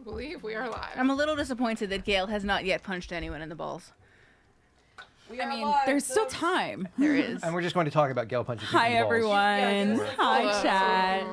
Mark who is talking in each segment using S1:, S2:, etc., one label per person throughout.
S1: believe we are live.
S2: I'm a little disappointed that Gail has not yet punched anyone in the balls.
S3: I mean, there's still time.
S2: There is.
S4: And we're just going to talk about Gail punching people
S3: Hi,
S4: in the balls.
S3: everyone.
S5: Yeah,
S3: Hi,
S1: hello.
S3: chat.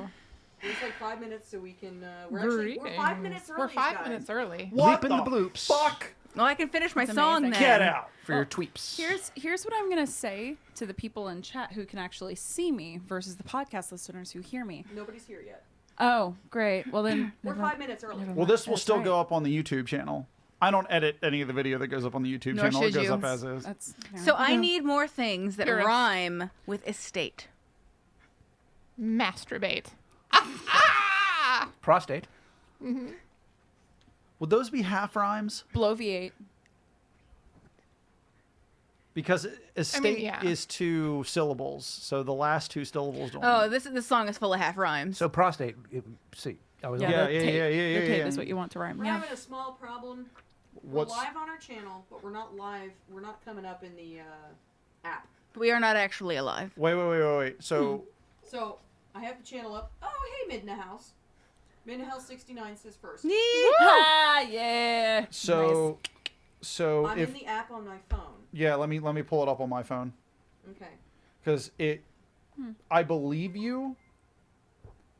S5: There's like 5 minutes so we can. We're 5 minutes early.
S1: We're 5
S5: guys.
S1: minutes early.
S4: Bleep in the bloops.
S6: Fuck!
S2: Well, I can finish my
S3: That's
S2: song
S3: amazing.
S2: then.
S6: Get out!
S4: For your tweeps.
S3: Here's what I'm gonna say to the people in chat who can actually see me versus the podcast listeners who hear me.
S5: Nobody's here yet.
S3: Oh, great. Well then,
S5: We're 5 minutes early.
S6: Well, this will
S3: That's
S6: still
S3: right.
S6: go up on the YouTube channel. I don't edit any of the video that goes up on the YouTube
S2: Nor
S6: channel. It
S2: should
S6: goes
S2: you.
S6: up as is.
S3: That's
S2: So I need more things that
S1: You're a-
S2: rhyme with estate.
S1: Masturbate. Ah!
S4: Prostate.
S6: Would those be half rhymes?
S3: bloviate.
S6: Because estate
S1: yeah.
S6: is 2 syllables, so the last 2 syllables don't.
S2: Oh, this song is full of half rhymes.
S4: So prostate. See, I was
S6: Yeah,
S3: the
S6: yeah,
S3: tape,
S6: yeah,
S3: The tape
S6: yeah.
S3: is what you want to rhyme.
S5: We're
S3: Yeah.
S5: having a small problem.
S6: What's
S5: We're live on our channel, but we're not live. We're not coming up in the app.
S2: We are not actually alive.
S6: wait. So
S5: So I have the channel up. Oh, hey, Midna House. Midna House 69 says first.
S3: Ah, yeah.
S6: so
S5: I'm
S6: if
S5: in the app on my phone.
S6: yeah, let me pull it up on my phone
S5: Okay.
S6: because I believe you.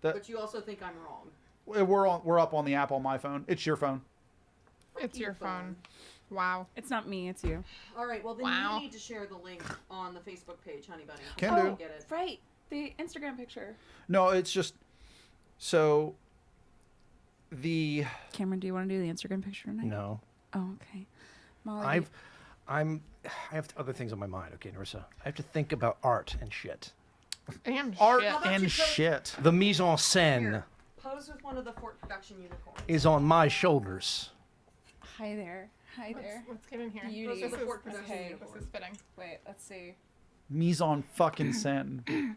S5: But you also think I'm wrong.
S6: We're up on the app on my phone. It's your phone.
S1: It's your phone. Wow.
S3: It's not me. It's you.
S5: All right, well, then
S1: Wow.
S5: you need to share the link on the Facebook page, Honey Bunny.
S6: Can
S5: I
S6: do.
S5: don't get it.
S3: Right. The Instagram picture.
S6: No, it's just so the
S3: Cameron, do you want to do the Instagram picture tonight?
S4: No.
S3: Oh, okay. Molly,
S4: I have other things on my mind. Okay, Narissa. I have to think about art and shit.
S1: And
S6: art
S1: shit.
S5: How about you
S6: and
S5: put-
S6: shit.
S4: The mise en scène
S5: Here, pose with one of the Fort Production unicorns.
S4: is on my shoulders.
S3: hi there. Hi there.
S1: Let's get in here.
S3: Beauty.
S1: This is,
S5: Fort Production
S3: okay.
S1: this
S5: unicorn.
S1: is fitting.
S3: Wait, let's see.
S6: Mise en fucking scène.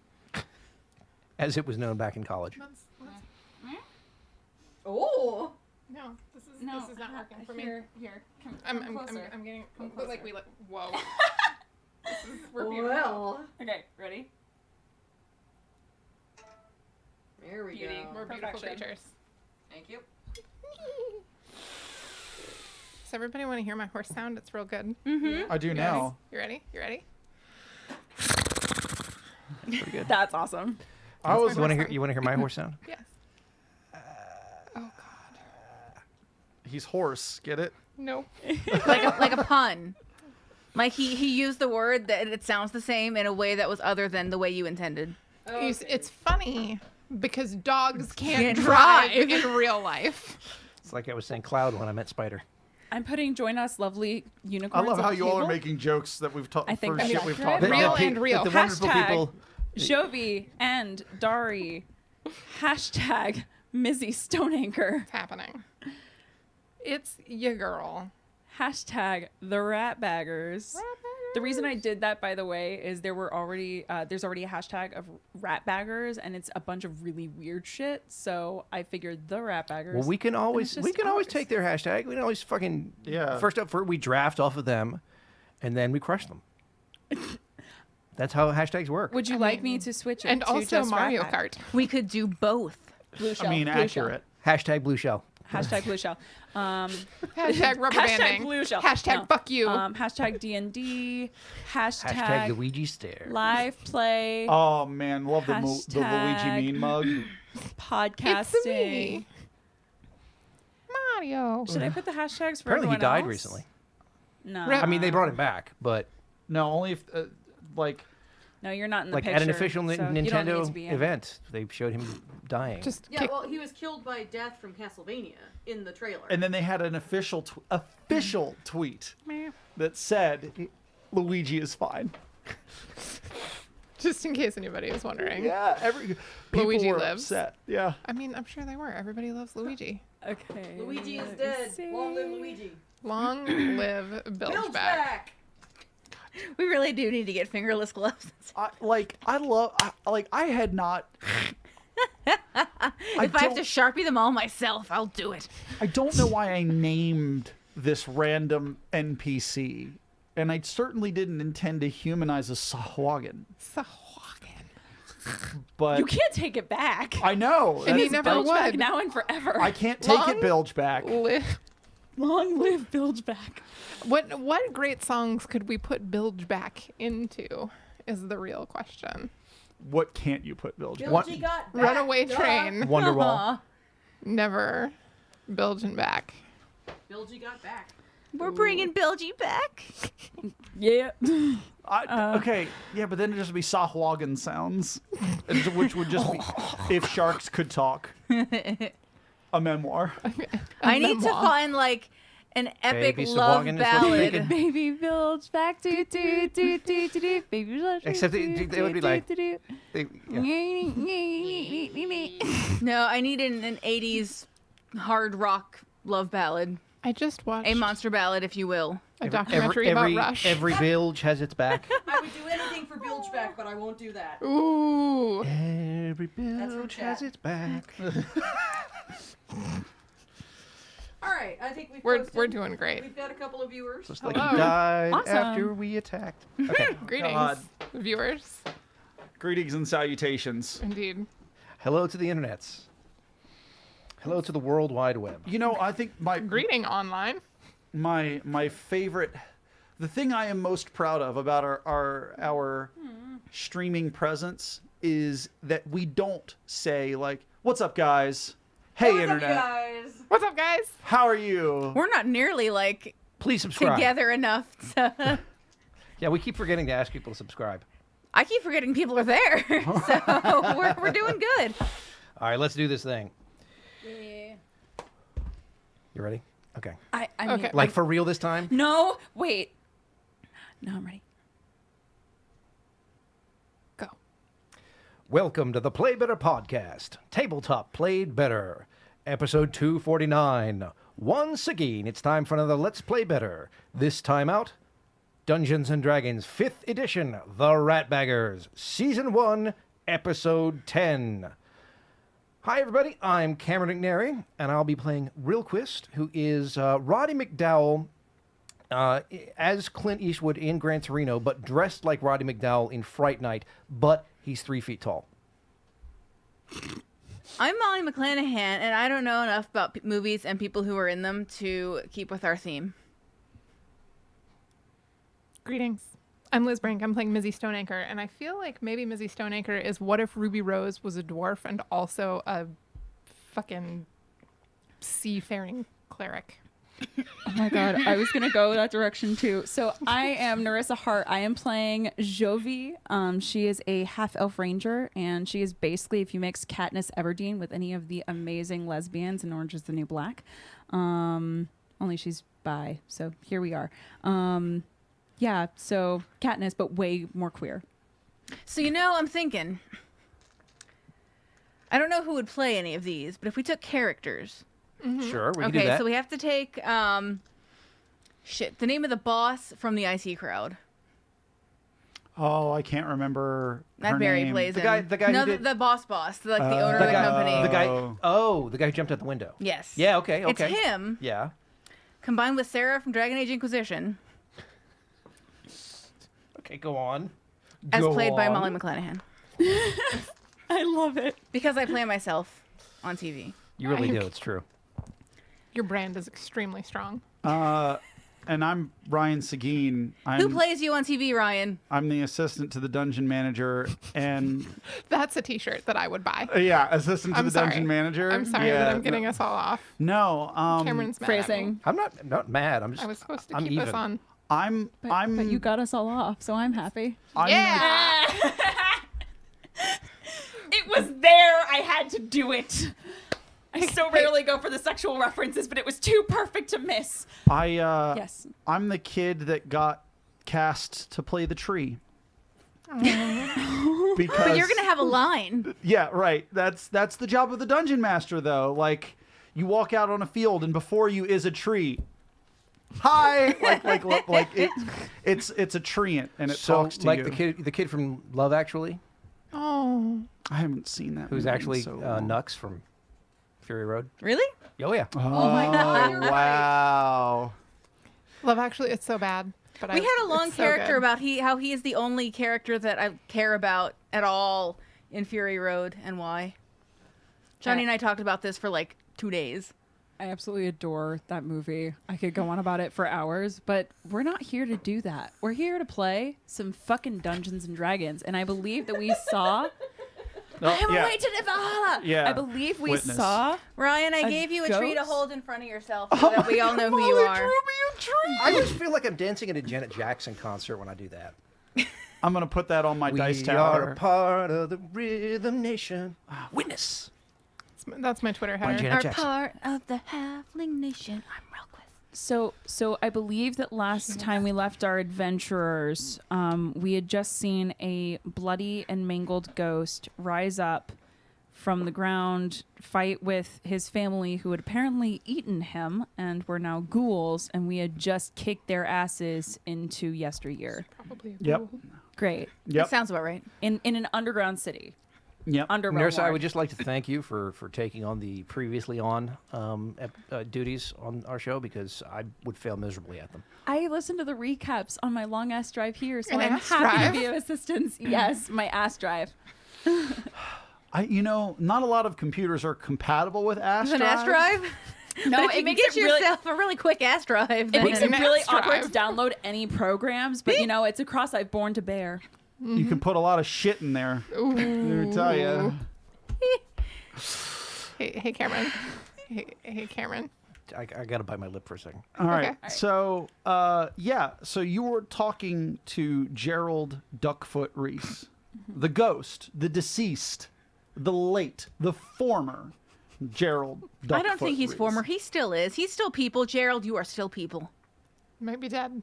S4: As it was known back in college.
S1: Let's,
S5: Oh!
S1: no, this is
S3: No,
S1: this is not working for me.
S3: Here. Come,
S1: I'm
S3: closer.
S1: getting
S3: Come
S1: but like
S3: closer.
S1: we like whoa. We're beautiful.
S5: Well,
S3: Okay, ready?
S5: there we
S3: Beauty.
S5: go.
S1: We're beautiful
S3: Perfection.
S1: creatures.
S5: Thank you.
S1: Does everybody want to hear my horse sound? It's real good.
S2: Mm-hmm.
S6: I do now.
S1: You ready? You ready?
S4: Pretty good.
S3: That's awesome.
S6: I was
S4: You want to hear my horse sound?
S1: Yes. Oh God.
S6: he's hoarse. Get it?
S1: Nope.
S2: like a pun. Like he used the word that it sounds the same in a way that was other than the way you intended.
S5: Oh,
S1: It's funny because dogs can't
S2: Can't
S1: drive
S2: drive.
S1: in real life.
S4: It's like I was saying cloud when I meant spider.
S3: I'm putting join us lovely
S6: I
S3: unicorns.
S6: love
S3: at
S6: how
S3: the
S6: you all are
S3: table.
S6: making jokes that we've talked
S3: I think
S6: for
S3: that's
S6: shit we've
S3: accurate.
S6: talked
S1: Real
S6: about.
S1: and real.
S4: The wonderful
S3: Hashtag
S4: people.
S3: Jovi and Dari. Hashtag Mizzy Stoneanchor.
S1: It's happening. It's your girl.
S3: Hashtag the Ratbaggers. The reason I did that, by the way, is there's already a hashtag of Ratbaggers, and it's a bunch of really weird shit. So I figured the Ratbaggers.
S4: Well, we can always
S3: just
S4: always
S3: ours.
S4: take their hashtag. We can always fucking
S6: Yeah.
S4: First up, we draft off of them, and then we crush them. That's how hashtags work.
S3: Would you like me to switch it
S1: And
S3: to
S1: also
S3: just
S1: Mario
S3: Ratbag?
S1: Kart.
S2: We could do both.
S3: Blue shell.
S6: I mean,
S3: blue
S6: accurate.
S4: Hashtag blue shell.
S3: Shell. Hashtag blue shell.
S1: Hashtag rubber
S3: Hashtag
S1: banding.
S3: blue shell.
S1: Hashtag
S3: No.
S1: fuck you.
S3: Hashtag D&D.
S4: Hashtag
S3: Hashtag
S4: Luigi stare.
S3: live play.
S6: Oh man, love the Luigi
S3: Hashtag-
S6: mean mug.
S3: Podcasting.
S1: It's me. Mario.
S3: Should I put the hashtags for
S4: Apparently he
S3: everyone
S4: died
S3: else?
S4: recently.
S3: No.
S1: Rip.
S4: I mean, they brought him back, but
S6: No, only if like
S3: No, you're not in the
S4: like
S3: picture.
S4: at an official
S3: so you don't need to
S4: Nintendo
S3: be in.
S4: event, they showed him dying.
S1: Just
S5: Yeah,
S1: kick.
S5: well, he was killed by death from Castlevania in the trailer.
S6: and then they had an official tweet
S1: Meh.
S6: that said Luigi is fine.
S1: Just in case anybody was wondering.
S6: Yeah, people
S1: Luigi
S6: were
S1: lives.
S6: upset. Yeah.
S1: I mean, I'm sure they were. Everybody loves Luigi.
S3: Okay.
S5: Luigi is
S3: let me
S5: dead.
S3: see.
S5: Long live Luigi.
S1: Long live Bilge
S5: Bilge
S1: back.
S5: back.
S2: We really do need to get fingerless gloves.
S6: I had not.
S2: If I have
S6: don't-
S2: to Sharpie them all myself, I'll do it.
S6: I don't know why I named this random NPC, and I certainly didn't intend to humanize a Sahuagin.
S1: Sahuagin.
S6: But
S3: You can't take it back.
S6: I know.
S1: And he
S6: that's-
S1: never
S3: Bilge back
S1: would.
S3: now and forever.
S6: I can't take
S1: Long
S6: it bilge back.
S3: Long live Bilge back.
S1: What great songs could we put Bilge back into? Is the real question.
S6: What can't you put bilge back?
S5: Bilgy got back.
S1: Runaway
S5: Duh.
S1: Train.
S4: Wonderwall.
S2: Aw.
S1: Never. Bilging back.
S5: Bilgy got back.
S2: We're bringing Bilgy back.
S3: Yeah.
S6: Okay, yeah, but then it'd just be Sahuagin sounds, which would just be if sharks could talk. A memoir.
S2: I need to
S1: memoir.
S2: find like an epic
S4: Baby
S2: love
S4: Sahuagin is what you're
S2: ballad.
S4: thinking?
S3: Baby Bilge back. Do, do, do, do, do, do. Baby Bilge.
S4: Except they would be like-
S3: do,
S4: They- yeah.
S2: No, I need an 80s hard rock love ballad.
S1: I just watched
S2: A monster ballad, if you will.
S1: a documentary about Rush.
S4: Every bilge has its back.
S5: I would do anything for bilge back, but I won't do that.
S1: Ooh.
S4: Every
S5: from
S4: bilge has
S5: chat.
S4: its back.
S5: All right, I think
S1: We're
S5: posted.
S1: doing great.
S5: We've got a couple of viewers.
S4: Just like
S1: Hello.
S4: he died
S3: Awesome.
S4: after we attacked. Okay.
S1: Greetings,
S6: God.
S1: viewers.
S6: Greetings and salutations.
S1: Indeed.
S4: Hello to the internets. Hello to the World Wide Web.
S6: You know, I think
S1: Greeting online.
S6: my favorite, the thing I am most proud of about our streaming presence is that we don't say like, "What's up, guys? Hey,
S5: What's up,
S6: internet,
S5: you guys?
S1: What's up, guys?
S6: how are you?"
S2: We're not nearly like
S4: Please subscribe.
S2: together enough to.
S4: Yeah, we keep forgetting to ask people to subscribe.
S2: I keep forgetting people are there. So we're doing good.
S4: All right, let's do this thing.
S3: Yeah.
S4: You ready? Okay.
S3: I mean,
S1: Okay.
S4: Like for real this time?
S3: no, wait. No, I'm ready.
S1: Go.
S4: Welcome to the Play Better podcast. Tabletop Played Better. Episode 249. Once again, it's time for another Let's Play Better. This time out, Dungeons & Dragons 5th edition, The Ratbaggers, Season 1, Episode 10. Hi, everybody. I'm Cameron McNary, and I'll be playing Rilquist, who is Roddy McDowell as Clint Eastwood in Gran Torino, but dressed like Roddy McDowell in Fright Night, but he's 3 feet tall.
S2: I'm Molly McClanahan, and I don't know enough about movies and people who are in them to keep with our theme.
S1: Greetings. I'm Liz Brink. I'm playing Mizzy Stoneanchor, and I feel like maybe Mizzy Stoneanchor is what if Ruby Rose was a dwarf and also a fucking seafaring cleric.
S3: Oh my god, I was gonna go that direction too. So I am Narissa Hart. I am playing Jovi. She is a half-elf ranger, and she is basically if you mix Katniss Everdeen with any of the amazing lesbians in Orange Is the New Black. Only she's bi, so here we are. Yeah, so Katniss, but way more queer.
S2: So, I'm thinking. I don't know who would play any of these, but if we took characters.
S4: Sure, we can do
S2: Okay,
S4: that.
S2: so we have to take, the name of the boss from the IC crowd.
S6: Oh, I can't remember
S2: That
S6: her
S2: Barry
S6: name.
S2: plays
S4: The
S2: in.
S4: guy who
S2: no,
S4: did-
S2: the boss, like the owner of the
S4: guy-
S2: company.
S4: The guy.
S6: Oh.
S4: The guy who jumped out the window.
S2: Yes.
S4: Yeah. Okay.
S2: It's
S4: Okay.
S2: him,
S4: Yeah.
S2: combined with Sarah from Dragon Age Inquisition,
S4: Okay. Go on.
S2: as
S4: Go
S2: played by
S4: on.
S2: Molly McClanahan.
S3: I love it.
S2: Because I play myself on TV.
S4: You really do. It's true.
S1: Your brand is extremely strong.
S6: And I'm Ryan Seguin.
S2: Who plays you on TV, Ryan?
S6: I'm the assistant to the dungeon manager, and
S1: That's a T-shirt that I would buy.
S6: yeah, assistant to
S1: I'm
S6: the
S1: sorry.
S6: dungeon manager.
S1: I'm sorry
S6: yeah,
S1: that I'm getting us all off.
S6: No,
S1: Cameron's mad at me.
S3: Phrasing.
S4: I'm not mad. I'm just.
S1: I was supposed to
S4: I'm
S1: keep
S4: even.
S1: us on.
S6: I'm
S3: But you got us all off, so I'm happy.
S6: I'm
S1: Yeah.
S3: It was there. I had to do it. I so rarely go for the sexual references, but it was too perfect to miss.
S6: yes. I'm the kid that got cast to play the tree. Because
S2: But you're gonna have a line.
S6: yeah, right. That's the job of the dungeon master, though. Like, you walk out on a field, and before you is a tree. Hi, like it's a treant, and it
S4: So,
S6: talks to
S4: like
S6: you.
S4: the kid from Love Actually,
S1: Oh.
S6: I haven't seen that.
S4: who's
S6: movie in
S4: actually
S6: so long.
S4: Nux from Fury Road.
S2: Really?
S4: Oh yeah.
S6: Oh
S5: my God, you're right.
S6: wow.
S1: Love Actually, it's so bad. But
S2: We had a long
S1: it's so
S2: character
S1: good.
S2: about how he is the only character that I care about at all in Fury Road and why. Johnny and I talked about this for like 2 days.
S3: I absolutely adore that movie. I could go on about it for hours, but we're not here to do that. We're here to play some fucking Dungeons and Dragons, and I believe that we saw.
S6: Oh,
S3: I am
S6: yeah.
S3: away to Nevalhalla.
S6: Yeah.
S3: I believe we
S6: Witness.
S3: saw.
S2: Ryan, I
S3: A
S2: gave you a tree to
S3: ghost?
S2: hold in front of yourself so that we all know who you are.
S4: I just feel like I'm dancing at a Janet Jackson concert when I do that.
S6: I'm gonna put that on my dice
S4: We
S6: tower.
S4: are a part of the Rhythm Nation. Witness.
S1: That's my Twitter
S4: By
S1: header.
S4: Janet
S2: Are
S4: Jackson.
S2: part of the Halfling Nation. I'm Relquist.
S3: So I believe that last time we left our adventurers, we had just seen a bloody and mangled ghost rise up from the ground, fight with his family who had apparently eaten him and were now ghouls, and we had just kicked their asses into yesteryear.
S1: Probably a
S6: Yep.
S1: ghoul.
S3: Great.
S2: That
S6: Yep.
S2: sounds about right.
S3: In an underground city.
S6: Yep.
S3: Underground.
S4: Nurse, I would just like to thank you for taking on the previously on duties on our show because I would fail miserably at them.
S3: I listened to the recaps on my long ass drive here, so
S1: An
S3: I'm
S1: ass
S3: happy
S1: drive?
S3: to be of assistance. Yes, my ass drive.
S6: Not a lot of computers are compatible with ass
S2: An ass drive?
S3: No,
S2: But if
S3: it
S2: you
S3: makes
S2: get
S3: it really-
S2: yourself a really quick ass drive,
S3: It
S2: then
S3: makes it
S1: An
S3: really
S1: ass
S3: awkward
S1: drive.
S3: to download any programs, but it's a cross I've borne to bear.
S6: You can put a lot of shit in there. Let me tell you.
S1: Hey, Cameron. Hey, Cameron.
S4: I got to bite my lip for a second.
S6: All right.
S1: Okay.
S6: So, so you were talking to Gerald Duckfoot Reese, the ghost, the deceased, the late, the former Gerald Duckfoot
S2: I don't think he's
S6: Reese.
S2: former. He still is. He's still people. Gerald, you are still people.
S1: Might be dead.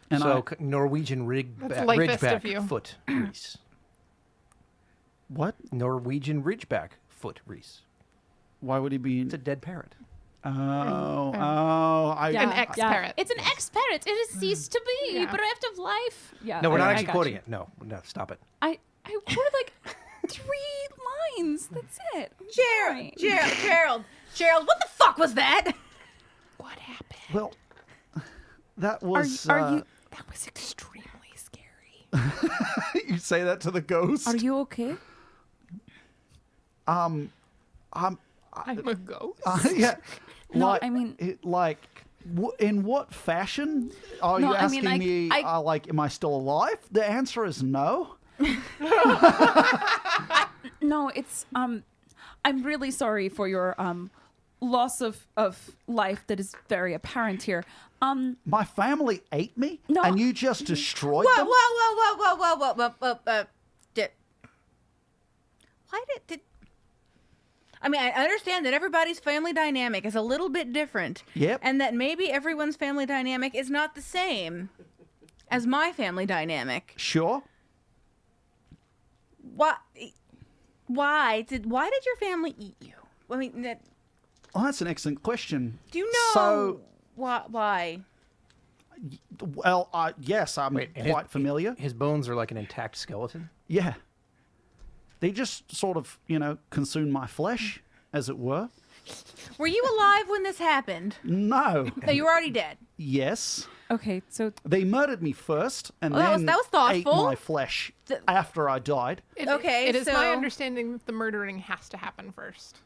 S6: And
S4: So
S6: I-
S4: Norwegian
S1: That's lifest of you.
S4: Ridgeback foot Reese.
S6: what?
S4: Norwegian Ridgeback foot Reese.
S6: Why would he be?
S4: It's a dead parrot.
S6: I.
S1: An ex-parrot.
S3: It's an ex-parrot. It has ceased to be,
S1: Yeah.
S3: but after life. Yeah.
S4: No, we're not
S3: I
S4: actually
S3: got
S4: quoting
S3: you.
S4: it. No, stop it.
S3: I quoted like 3 lines. That's it. I'm sorry.
S2: Gerald, what the fuck was that?
S1: What happened?
S6: Well, that was.
S3: Are you
S1: That was extremely scary.
S6: you say that to the ghost?
S3: are you okay?
S1: I'm a ghost.
S6: Yeah.
S3: No,
S6: like,
S3: I mean-
S6: in what fashion are
S3: No,
S6: you
S3: I mean,
S6: asking me? Am I still alive? The answer is no.
S3: No, it's I'm really sorry for your loss of life that is very apparent here.
S6: My family ate me,
S3: No.
S6: and you just destroyed
S2: Whoa,
S6: them.
S2: whoa. Why did? I mean, I understand that everybody's family dynamic is a little bit different.
S6: Yep.
S2: And that maybe everyone's family dynamic is not the same as my family dynamic.
S6: Sure.
S2: Why did your family eat you? I mean,
S6: Well, that's an excellent question.
S2: do you know
S6: So,
S2: why?
S6: well, yes, I'm
S4: and
S6: quite familiar.
S4: His bones are like an intact skeleton.
S6: Yeah. They just sort of, consume my flesh, as it were.
S2: Were you alive when this happened?
S6: No.
S2: No, you were already dead.
S6: Yes.
S3: Okay, so
S6: They murdered me first, and
S2: Well,
S6: then
S2: that was
S6: ate
S2: thoughtful.
S6: my flesh after I died.
S2: Okay,
S1: It is my
S2: so-
S1: understanding that the murdering has to happen first.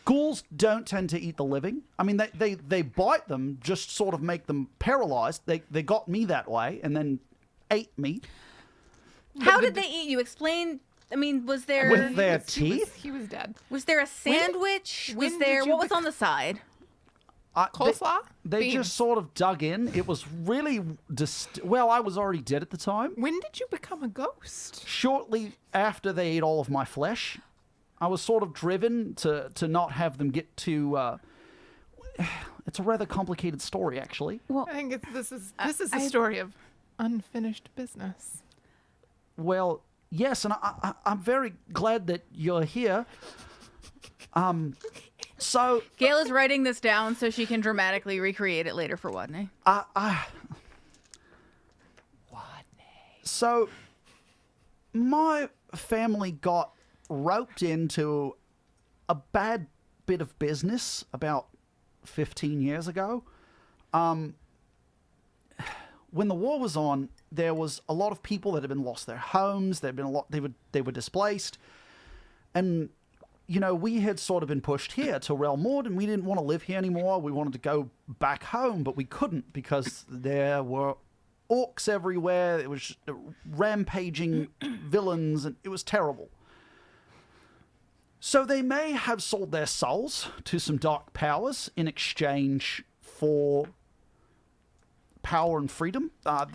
S6: Ghouls don't tend to eat the living. I mean, they bite them, just sort of make them paralyzed. They got me that way, and then ate me
S2: How did they eat you? Explain. I mean, was there
S6: with their
S1: He was,
S6: teeth.
S1: he was dead.
S2: was there a sandwich?
S1: when
S2: Was there
S1: did you
S2: what was on the side?
S1: Coleslaw?
S6: They
S1: Beans.
S6: just sort of dug in. It was really well, I was already dead at the time.
S1: When did you become a ghost?
S6: Shortly after they ate all of my flesh, I was sort of driven to not have them get to. It's a rather complicated story, actually.
S3: well,
S1: I think this is a story of unfinished business.
S6: Well, yes, and I'm very glad that you're here. So
S2: Gail is writing this down so she can dramatically recreate it later for Wadney.
S6: So my family got roped into a bad bit of business about 15 years ago. When the war was on, there was a lot of people that had been lost their homes. There'd been a lot. They were displaced. And, you know, we had sort of been pushed here to Relmord, and we didn't want to live here anymore. We wanted to go back home, but we couldn't because there were orcs everywhere. It was rampaging villains, and it was terrible. So they may have sold their souls to some dark powers in exchange for power and freedom.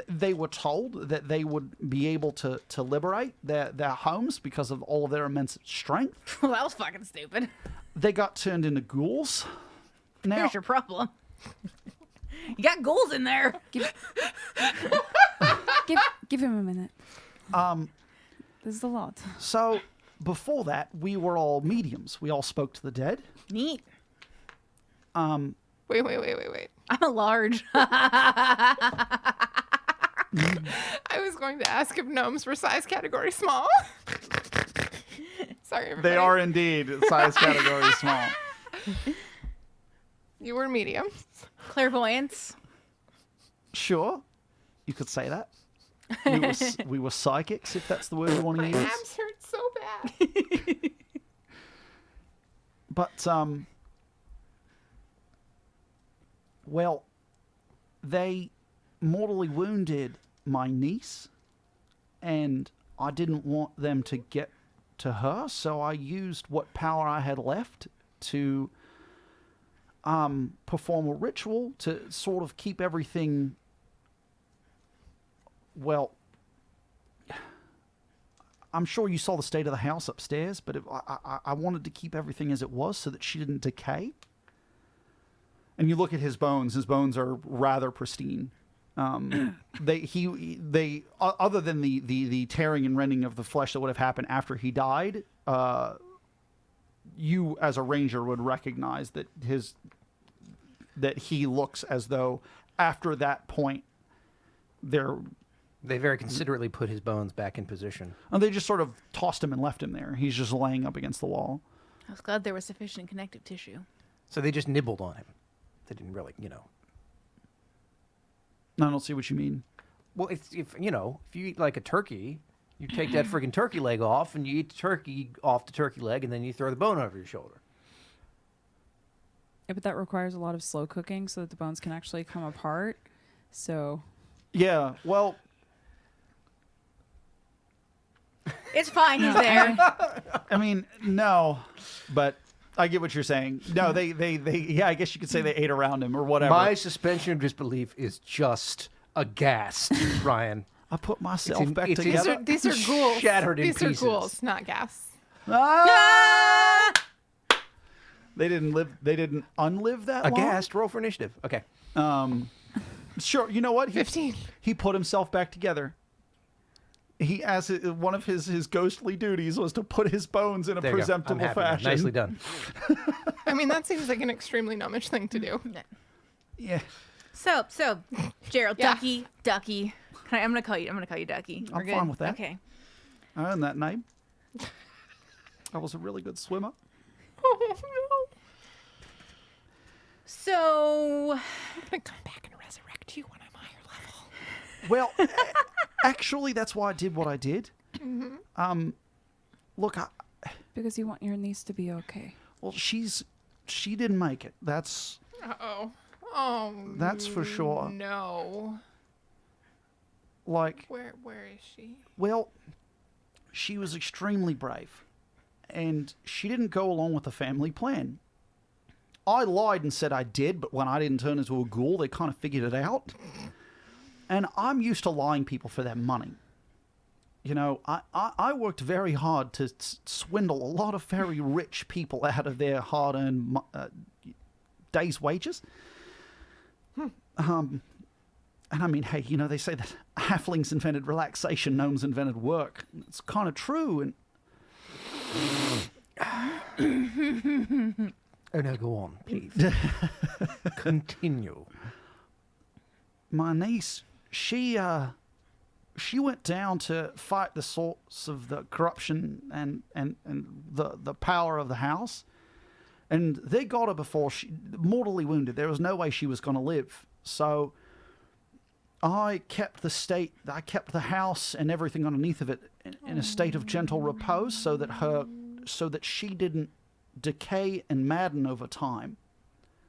S6: They were told that they would be able to liberate their homes because of all of their immense strength.
S2: Well, that was fucking stupid.
S6: They got turned into ghouls. Now,
S2: Here's your problem. You got ghouls in there.
S3: Give him a minute. This is a lot.
S6: so before that, we were all mediums. We all spoke to the dead.
S2: Neat.
S1: Wait.
S2: I'm a large.
S1: I was going to ask if gnomes were size category small. Sorry, everybody.
S6: They are indeed size category small.
S1: You were medium.
S2: Clairvoyance.
S6: Sure, you could say that. We were psychics, if that's the word you want to
S1: My
S6: use.
S1: abs hurt so bad.
S6: But, well, they mortally wounded my niece, and I didn't want them to get to her, so I used what power I had left to perform a ritual to sort of keep everything, well, I'm sure you saw the state of the house upstairs, but I wanted to keep everything as it was so that she didn't decay. And you look at his bones are rather pristine. They other than the tearing and rending of the flesh that would have happened after he died, you as a ranger would recognize that he looks as though after that point
S4: They very considerately put his bones back in position.
S6: and they just sort of tossed him and left him there. He's just laying up against the wall.
S2: I was glad there was sufficient connective tissue.
S4: So they just nibbled on him. They didn't really,
S6: I don't see what you mean.
S4: Well, if you eat like a turkey, you take that friggin' turkey leg off, and you eat the turkey off the turkey leg, and then you throw the bone over your shoulder.
S3: Yeah, but that requires a lot of slow cooking so that the bones can actually come apart. So
S6: Yeah, well,
S2: It's fine. He's there.
S6: I mean, no, but I get what you're saying. No, they yeah, I guess you could say they ate around him or whatever.
S4: My suspension of disbelief is just aghast, Ryan.
S6: I put myself
S4: It's in-
S6: back
S4: it's in-
S6: together.
S1: These are ghouls.
S4: Shattered in
S1: These are
S4: pieces.
S1: ghouls, not gas.
S6: Ah! They didn't unlive that long.
S4: Aghast, roll for initiative. Okay.
S6: Sure. You know what?
S1: 15.
S6: He put himself back together. He one of his ghostly duties was to put his bones in a
S4: There you go. I'm
S6: presentable
S4: happy now.
S6: fashion.
S4: Nicely done.
S1: I mean, that seems like an extremely gnomish thing to do.
S6: Yeah.
S2: So, Gerald,
S1: Yeah.
S2: Ducky. I'm gonna call you Ducky.
S6: I'm
S2: We're good?
S6: fine with that.
S2: Okay.
S6: I earned that name. I was a really good swimmer.
S1: Oh, no.
S2: So,
S1: I'm going to come back and resurrect you when I'm higher level.
S6: Well, actually, that's why I did what I did.
S1: Mm-hmm.
S6: Look,
S3: because you want your niece to be okay.
S6: well, she didn't make it. That's
S1: Uh-oh. Oh,
S6: That's for sure.
S1: No.
S6: like,
S1: Where is she?
S6: well, she was extremely brave, and she didn't go along with the family plan. I lied and said I did, but when I didn't turn into a ghoul, they kind of figured it out. And I'm used to lying people for their money. You know, I worked very hard to swindle a lot of very rich people out of their hard-earned day's wages. And I mean, hey, you know, they say that halflings invented relaxation, gnomes invented work. It's kind of true. And
S4: Oh, no, go on, please. Continue.
S6: my niece, she went down to fight the source of the corruption and the power of the house. And they got her before she mortally wounded. There was no way she was going to live. So I kept the house and everything underneath of it in a state of gentle repose so that her so that she didn't decay and madden over time.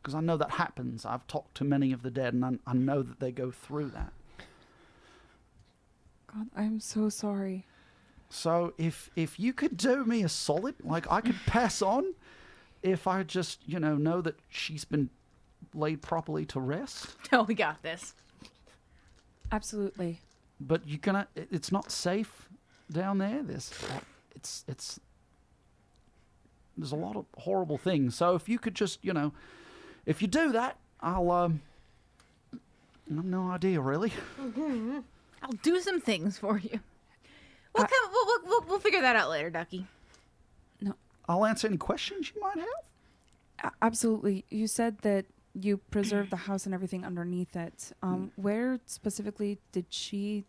S6: Because I know that happens. I've talked to many of the dead, and I know that they go through that.
S3: God, I'm so sorry.
S6: So if you could do me a solid, like I could pass on if I just, know that she's been laid properly to rest.
S2: Oh, we got this.
S3: Absolutely.
S6: But it's not safe down there. There's a lot of horrible things. So if you could just, if you do that, I'll I have no idea really.
S2: I'll do some things for you. We'll figure that out later, Ducky.
S6: I'll answer any questions you might have.
S3: Absolutely. You said that you preserved the house and everything underneath it. Where specifically did she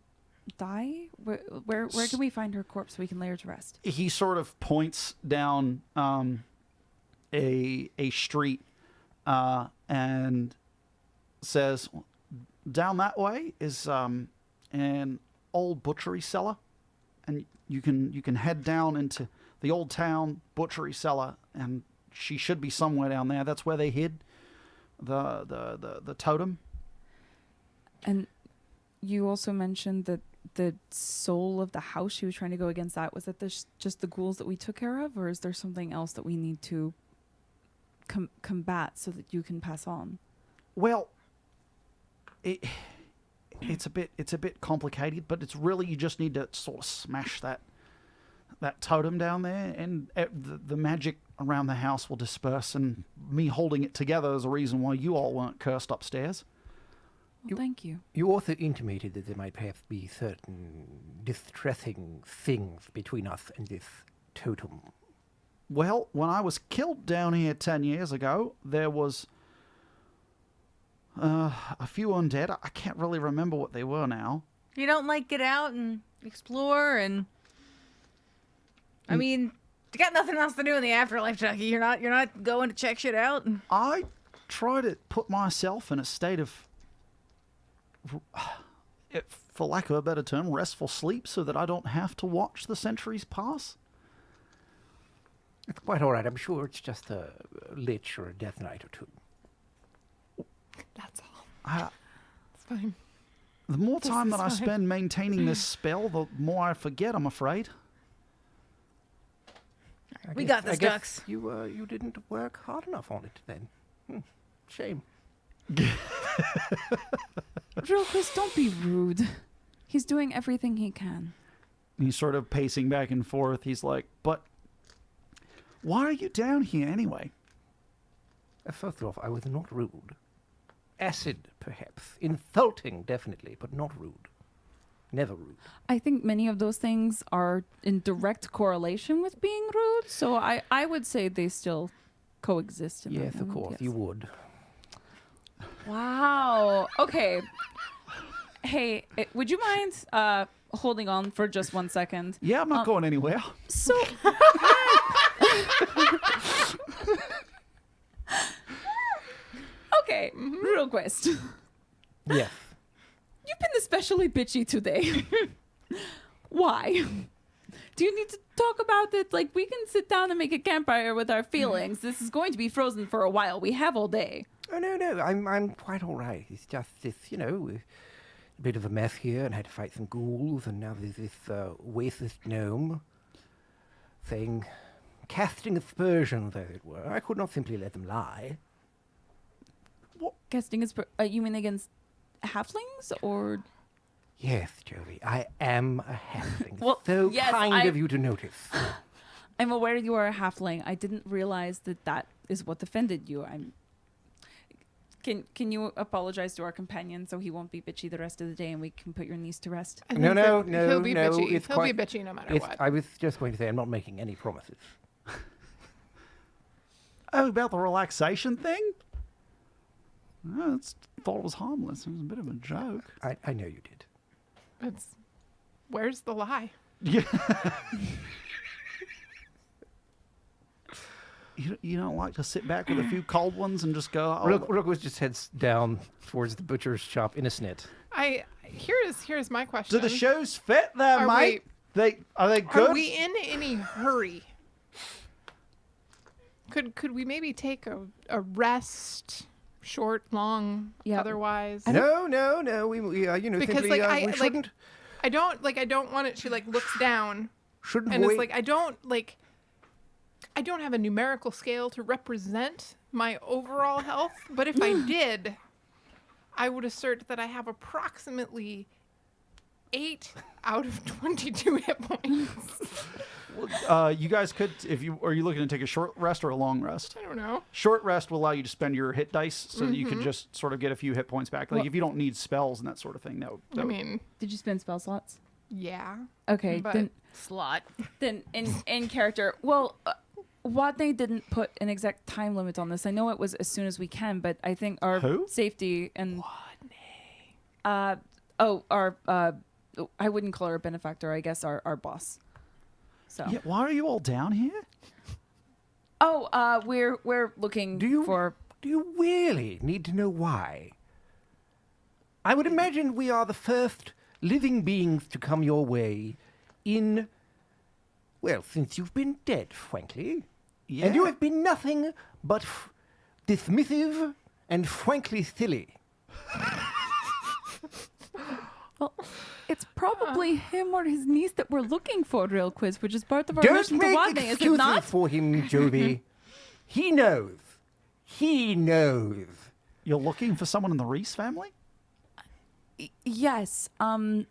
S3: die? Where can we find her corpse so we can lay her to rest?
S6: He sort of points down a street and says, down that way is an old butchery cellar, and you can head down into the old town butchery cellar, and she should be somewhere down there. That's where they hid the totem.
S3: And you also mentioned that the soul of the house, she was trying to go against that. Was that just the ghouls that we took care of, or is there something else that we need to combat so that you can pass on?
S6: Well, it's a bit complicated, but it's really, you just need to sort of smash that totem down there, and the magic around the house will disperse, and me holding it together is the reason why you all weren't cursed upstairs.
S3: Well, thank you.
S4: You also intimated that there might perhaps be certain distressing things between us and this totem.
S6: Well, when I was killed down here 10 years ago, there was a few undead. I can't really remember what they were now.
S2: You don't get out and explore and... I mean, you got nothing else to do in the afterlife, Chucky. You're not going to check shit out.
S6: I try to put myself in a state of, for lack of a better term, restful sleep, so that I don't have to watch the centuries pass.
S4: It's quite all right. I'm sure it's just a lich or a death knight or two.
S1: That's all. It's fine.
S6: The more time
S1: This
S6: that I
S1: is fine.
S6: spend maintaining this spell, the more I forget, I'm afraid.
S2: We got this,
S4: I guess
S2: Ducks.
S4: You didn't work hard enough on it then. Shame.
S3: Real Chris, don't be rude. He's doing everything he can.
S6: He's sort of pacing back and forth. He's like, but why are you down here anyway?
S4: First off, I was not rude. Acid, perhaps. Insulting, definitely, but not rude. Never rude.
S3: I think many of those things are in direct correlation with being rude, so I would say they still coexist in
S4: Yes,
S3: that
S4: of
S3: moment,
S4: course,
S3: yes.
S4: you would.
S3: Wow. Okay. Hey, would you mind holding on for just 1 second?
S6: Yeah, I'm not going anywhere.
S3: So okay, Real Quest.
S4: Yes.
S3: You've been especially bitchy today. Why? Do you need to talk about it? Like, we can sit down and make a campfire with our feelings. This is going to be frozen for a while. We have all day.
S4: Oh, no, I'm quite all right. It's just this, a bit of a mess here, and I had to fight some ghouls, and now there's this racist gnome thing, casting aspersions, as it were. I could not simply let them lie.
S3: Casting is, you mean against halflings or?
S4: Yes, Joey, I am a halfling.
S3: Well,
S4: so
S3: yes,
S4: kind of you to notice.
S3: I'm aware you are a halfling. I didn't realize that is what offended you. Can you apologize to our companion so he won't be bitchy the rest of the day and we can put your niece to rest?
S1: I
S4: No,
S1: think
S4: no,
S1: that
S4: no,
S1: He'll be
S4: no,
S1: bitchy.
S4: it's
S1: He'll
S4: quite-
S1: be bitchy no matter
S4: It's,
S1: what.
S4: I was just going to say I'm not making any promises.
S6: Oh, about the relaxation thing? I thought it was harmless. It was a bit of a joke.
S4: I know you did.
S1: Where's the lie?
S6: Yeah. You don't like to sit back with a few cold ones and just go,
S4: Rook just heads down towards the butcher's shop in a snit.
S1: Here's my question.
S6: do the shoes fit there,
S1: Are
S6: mate? Are they good?
S1: Are we in any hurry? Could we maybe take a rest, short, long,
S3: Yeah.
S1: otherwise?
S4: No. We
S1: Because
S4: simply,
S1: like
S4: we shouldn't
S1: I don't want it. She like looks down,
S4: shouldn't
S1: and
S4: wait.
S1: it's like I don't have a numerical scale to represent my overall health. But if I did, I would assert that I have approximately 8 out of 22 hit points.
S6: You guys could, if you are you looking to take a short rest or a long rest?
S1: I don't know.
S6: Short rest will allow you to spend your hit dice so that you can just sort of get a few hit points back. Like
S3: Well-
S6: if you don't need spells and that sort of thing,
S1: I mean,
S3: Did you spend spell slots?
S1: yeah.
S3: Okay,
S1: But-
S2: Slot.
S3: then in character. Well, Watney didn't put an exact time limit on this. I know it was as soon as we can, but I think our
S6: Who?
S3: safety and our I wouldn't call her a benefactor. I guess our boss. So
S6: yeah, why are you all down here?
S3: we're looking
S4: Do you
S3: for.
S4: do you really need to know why? I would imagine we are the first living beings to come your way in, well, since you've been dead, frankly.
S6: Yeah.
S4: And you have been nothing but dismissive and frankly silly.
S3: Well, it's probably him or his niece that we're looking for, real quiz, which is part of our
S4: Don't
S3: mission to
S4: make
S3: Watney, is it
S4: excuses
S3: not?
S4: for him, Jovi. He knows. He knows.
S6: You're looking for someone in the Reese family?
S3: Yes. Our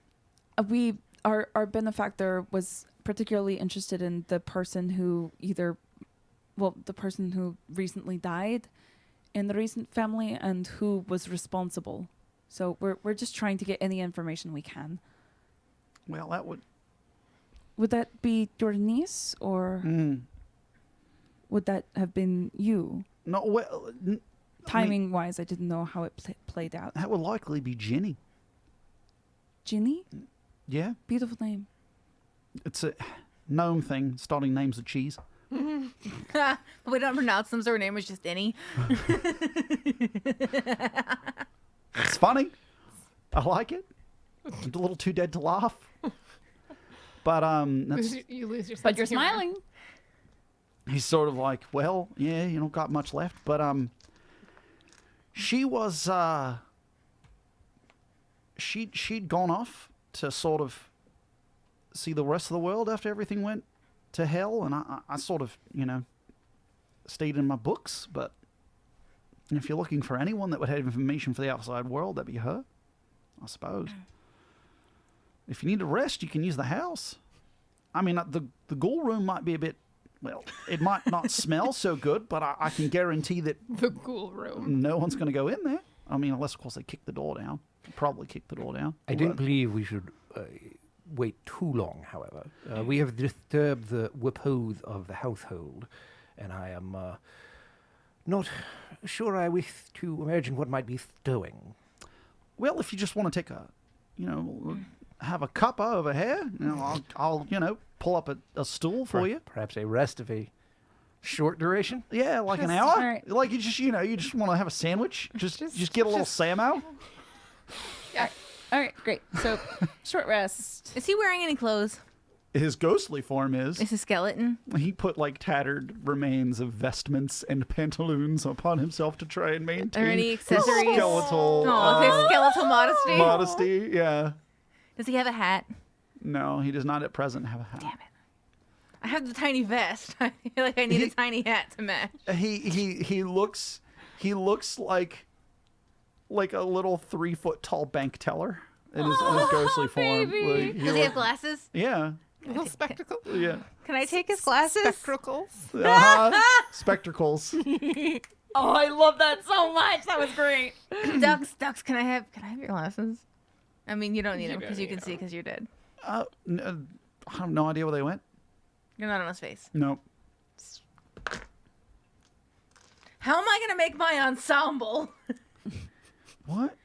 S3: benefactor was particularly interested in the person who the person who recently died in the recent family and who was responsible. So we're just trying to get any information we can.
S6: Well, that would.
S3: Would that be your niece or would that have been you?
S6: No, well,
S3: Timing wise, I didn't know how it played out.
S6: that would likely be Ginny.
S3: Ginny?
S6: Yeah,
S3: Beautiful name.
S6: it's a gnome thing, starting names with cheese.
S2: We don't pronounce them, so her name was just Any.
S6: It's funny. I like it. It's a little too dead to laugh. But that's,
S1: You lose your sense
S3: But you're
S1: of humor.
S3: smiling.
S6: he's sort of like, well, yeah, you don't got much left. But she was she'd gone off to sort of see the rest of the world after everything went to hell, and I sort of, stayed in my books. But if you're looking for anyone that would have information for the outside world, that'd be her, I suppose. If you need a rest, you can use the house. I mean, the ghoul room might be a bit, well, it might not smell so good, but I can guarantee that
S1: The ghoul room.
S6: no one's going to go in there. I mean, unless, of course, they kick the door down. Probably kick the door down.
S4: I don't believe we should wait too long, however. We have disturbed the repose of the household, and I am not sure I wish to imagine what might be stowing.
S6: Well, if you just want to take a, have a cuppa over here, I'll pull up a stool for you.
S4: Perhaps a rest of a short duration?
S6: Yeah, like an
S3: Just-
S6: hour.
S3: all right.
S6: Like you just want to have a sandwich. Just get a little Samo.
S3: All right, great. So short rest.
S2: Is he wearing any clothes?
S6: His ghostly form is.
S2: Is a skeleton?
S6: He put like tattered remains of vestments and pantaloons upon himself to try and maintain
S2: any
S6: his
S2: accessories?
S6: skeletal
S2: Oh, his skeletal modesty.
S6: modesty. Yeah.
S2: Does he have a hat?
S6: No, he does not at present have a hat.
S2: Damn it. I have the tiny vest. I feel like I need a tiny hat to match.
S6: He looks like a little 3 foot tall bank teller in his ghostly form. Like,
S2: Does he have glasses?
S6: Yeah.
S1: Little spectacle.
S6: Yeah.
S2: Can I take his glasses?
S1: Spectacles.
S6: Spectacles.
S3: Oh, I love that so much. That was great.
S2: Ducks, can I have your glasses? I mean, you don't need them
S1: don't
S2: because you
S1: need
S2: can see because you're dead.
S6: I have no idea where they went.
S2: You're not on his face.
S6: No.
S2: How am I going to make my ensemble?
S6: What?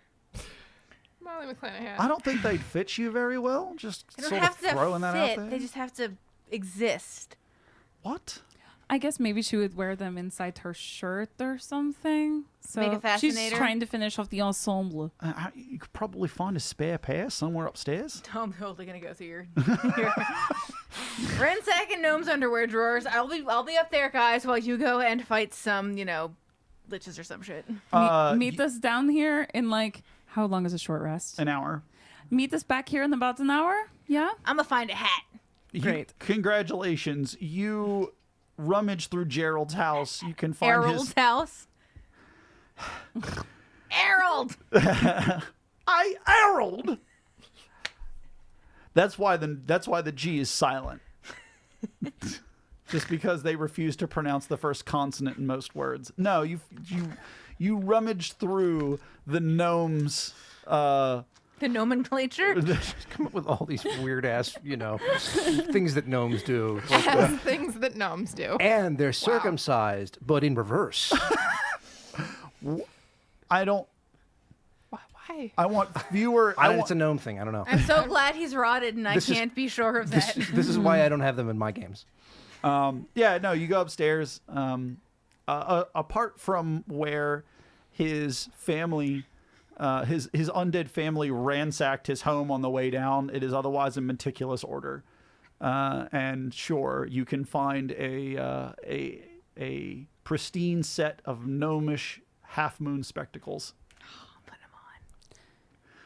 S1: Molly McClanahan.
S6: I don't think they'd fit you very well. Just
S2: They don't
S6: sort
S2: have
S6: of
S2: to
S6: throwing that out
S2: fit.
S6: there.
S2: They just have to exist.
S6: What?
S3: I guess maybe she would wear them inside her shirt or something. So
S2: Make a
S3: she's
S2: fascinator?
S3: trying to finish off the ensemble.
S6: You could probably find a spare pair somewhere upstairs.
S2: I'm totally going to go through your Ransacking Gnome's underwear drawers. I'll be up there, guys, while you go and fight some, liches or some shit.
S3: Meet us down here in like, how long is a short rest?
S6: An hour.
S3: Meet us back here in about an hour? Yeah?
S2: I'm gonna find a hat.
S3: Great.
S6: Congratulations. You rummage through Gerald's house. You can find
S2: Errol's house. Errol!
S6: Harold. That's why the G is silent. Just because they refuse to pronounce the first consonant in most words. No, you rummage through the gnomes.
S2: The nomenclature.
S4: Come up with all these weird ass, things that gnomes do.
S1: As things that gnomes do.
S4: And they're circumcised, but in reverse.
S6: I don't.
S1: Why?
S6: I want fewer.
S4: It's a gnome thing. I don't know.
S2: I'm so glad he's rotted, and I can't be sure of that.
S4: This is why I don't have them in my games.
S6: Yeah, no, you go upstairs. Apart from where his family, his undead family ransacked his home on the way down, it is otherwise in meticulous order. And sure, you can find a pristine set of gnomish half-moon spectacles.
S2: Put them on.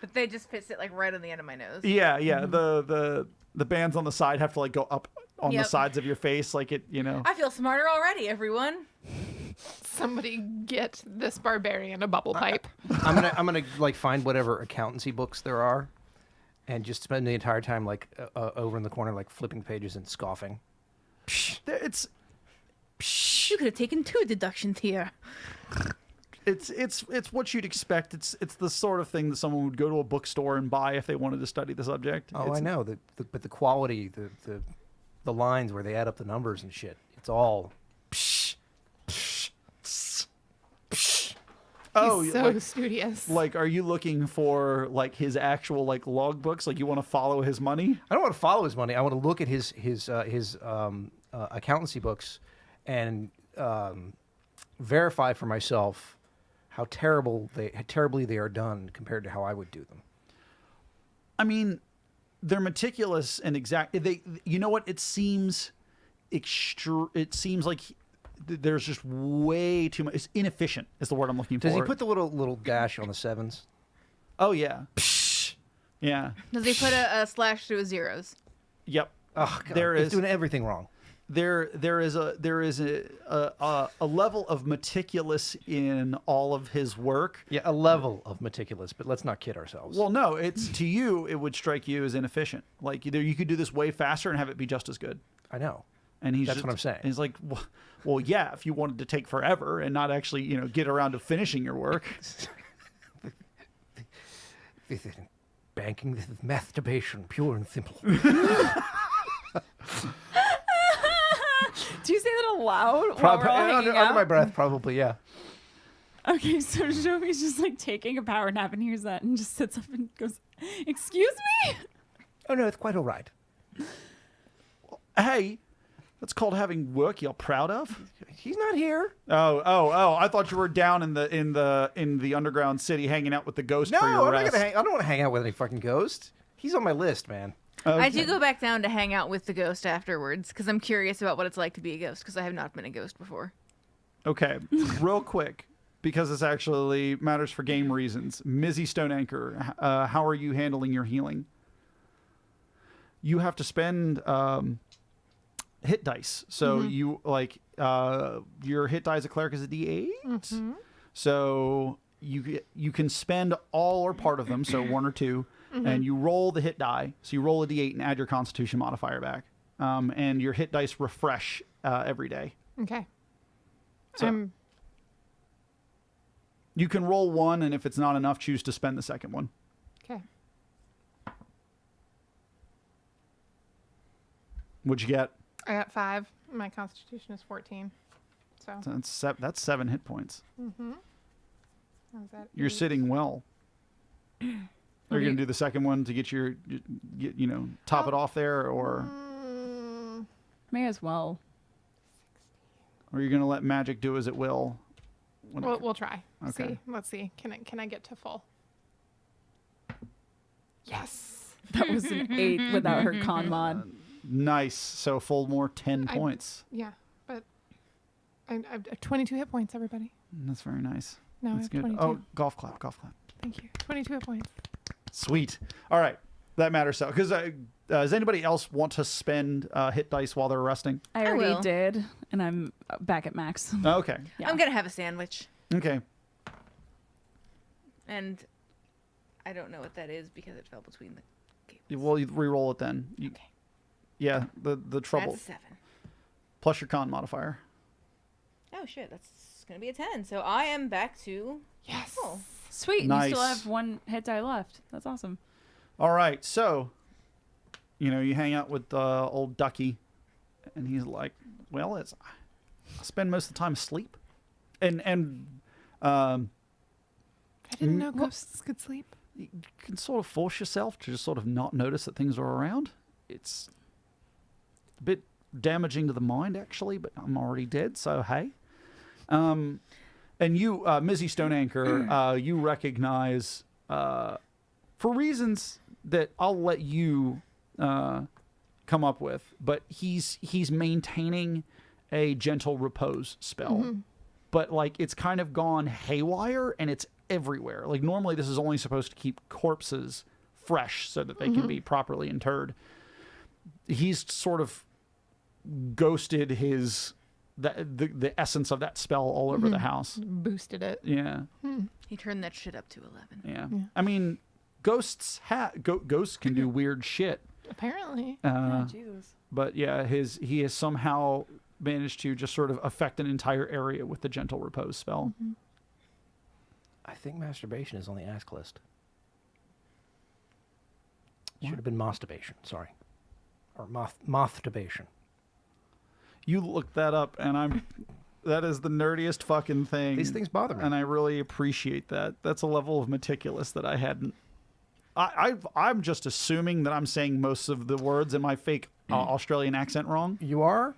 S2: But they just sit like right on the end of my nose.
S6: Yeah. The bands on the side have to like go up on the sides of your face, like it.
S2: I feel smarter already, everyone.
S1: Somebody get this barbarian a bubble pipe.
S4: I'm gonna like find whatever accountancy books there are, and just spend the entire time like over in the corner, like flipping pages and scoffing.
S6: It's
S2: You could have taken 2 deductions here.
S6: it's what you'd expect. It's the sort of thing that someone would go to a bookstore and buy if they wanted to study the subject.
S4: Oh, I know. But the quality, the lines where they add up the numbers and shit, it's all.
S6: Oh,
S1: He's so studious.
S6: Like, are you looking for like his actual like logbooks? Like, you want to follow his money?
S4: I don't want to follow his money. I want to look at his accountancy books and verify for myself how terribly they are done compared to how I would do them.
S6: I mean, they're meticulous and exact. You know what? It seems like there's just way too much. It's inefficient is the word I'm looking for.
S4: Does he put the little dash on the 7s?
S6: Oh yeah. Yeah.
S2: Does he put a slash through his zeros?
S6: Yep.
S4: Oh, God.
S6: He's
S4: He's doing everything wrong.
S6: There is a level of meticulous in all of his work.
S4: Yeah, a level of meticulous, but let's not kid ourselves.
S6: Well, no, it's to you it would strike you as inefficient. Like either you could do this way faster and have it be just as good.
S4: I know.
S6: And
S4: That's what I'm saying.
S6: He's like, well, yeah, if you wanted to take forever and not actually, get around to finishing your work.
S4: Banking, this is masturbation, pure and simple.
S3: Do you say that aloud while we're all hanging
S4: under
S3: out?
S4: my breath, probably, yeah.
S3: Okay, so Joey's just like taking a power nap and hears that and just sits up and goes, "Excuse me?"
S4: Oh, no, it's quite all right.
S6: Hey, that's called having work you're proud of.
S4: He's not here.
S6: Oh! I thought you were down in the underground city hanging out with the ghost
S4: No,
S6: for your
S4: I'm not
S6: rest.
S4: gonna I don't want to hang out with any fucking ghost. He's on my list, man.
S6: Okay.
S2: I do go back down to hang out with the ghost afterwards because I'm curious about what it's like to be a ghost because I have not been a ghost before.
S6: Okay, real quick, because this actually matters for game reasons. Mizzy Stoneanchor, how are you handling your healing? You have to spend hit dice. So you your hit die as a cleric is a D8.
S1: Mm-hmm.
S6: So you can spend all or part of them, so 1 or 2, and you roll the hit die. So you roll a D8 and add your Constitution modifier back, and your hit dice refresh every day.
S1: Okay.
S6: So you can roll 1, and if it's not enough, choose to spend the second one.
S1: Okay.
S6: What'd you get?
S1: I got 5. My constitution is 14. So
S6: That's 7 hit points.
S1: how's that?
S6: You're
S1: 8?
S6: sitting well. Are you going to do the second one to get top it off there, or
S3: May as well.
S6: are you going to let magic do as it will?
S1: We'll try.
S6: Okay.
S1: See. Let's see. Can I get to full? Yes.
S3: That was an 8 without her con mod.
S6: Nice. So Foldmore, 10 points.
S1: Yeah, but I've 22 hit points, everybody.
S6: That's very nice.
S1: No, I
S6: That's
S1: have
S6: good.
S1: 22.
S6: Oh, golf clap, golf clap.
S1: Thank you. 22 hit points.
S6: Sweet. All right. That matters. So, because does anybody else want to spend hit dice while they're resting?
S3: I
S2: will.
S3: already did, and I'm back at max.
S6: Okay.
S3: Yeah.
S2: I'm gonna have a sandwich,
S6: Okay.
S2: and I don't know what that is because it fell between the cables.
S6: Well, you re-roll it then.
S2: Okay.
S6: Yeah. The trouble
S2: That's a 7.
S6: plus your con modifier.
S2: Oh shit, that's gonna be a 10. So I am back to
S1: Yes.
S2: full.
S3: Sweet.
S6: Nice.
S3: You still have 1 hit die left. That's awesome.
S6: All right. So, you hang out with old Ducky, and he's like, "Well, I spend most of the time asleep," and
S1: I didn't know ghosts could sleep.
S6: you can sort of force yourself to just sort of not notice that things are around. It's a bit damaging to the mind, actually, but I'm already dead, so hey. And you, Mizzy Stoneanchor, you recognize, for reasons that I'll let you come up with, but he's maintaining a gentle repose spell. But, like, it's kind of gone haywire, and it's everywhere. Like, normally this is only supposed to keep corpses fresh so that they can be properly interred. He's sort of ghosted the essence of that spell all over the house.
S1: Boosted it.
S6: Yeah,
S2: He turned that shit up to 11.
S6: yeah. I mean, ghosts ghosts can do weird shit.
S1: Apparently.
S3: Jesus.
S6: But yeah, he has somehow managed to just sort of affect an entire area with the gentle repose spell.
S4: I think masturbation is on the ask list. Should have been masturbation. Sorry, or mothturbation.
S6: You looked that up, and that is the nerdiest fucking thing.
S4: These things bother me.
S6: And I really appreciate that. That's a level of meticulous that I hadn't. I'm just assuming that I'm saying most of the words in my fake Australian accent wrong.
S4: You are?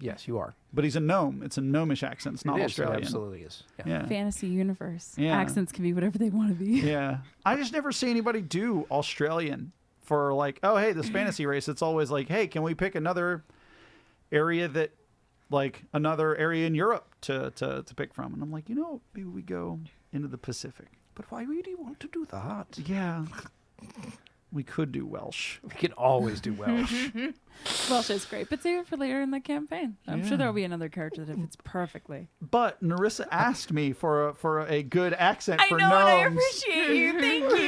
S4: Yes, you are.
S6: But he's a gnome. It's a gnomish accent. It's not
S4: It is,
S6: Australian.
S4: It absolutely is. Yeah.
S6: Yeah.
S3: Fantasy universe.
S6: Yeah.
S3: Accents can be whatever they want to be.
S6: Yeah. I just never see anybody do Australian for like, oh, hey, this fantasy race. It's always like, hey, can we pick another area that, like, another area in Europe to pick from? And I'm like, maybe we go into the Pacific.
S4: But why would you want to do that?
S6: Yeah. We could do Welsh.
S4: We can always do Welsh.
S3: Welsh is great, but save it for later in the campaign. I'm
S6: Yeah.
S3: sure there'll be another character that fits perfectly.
S6: But Narissa asked me for a good accent for
S3: I know, and I
S6: gnomes.
S3: appreciate you. Thank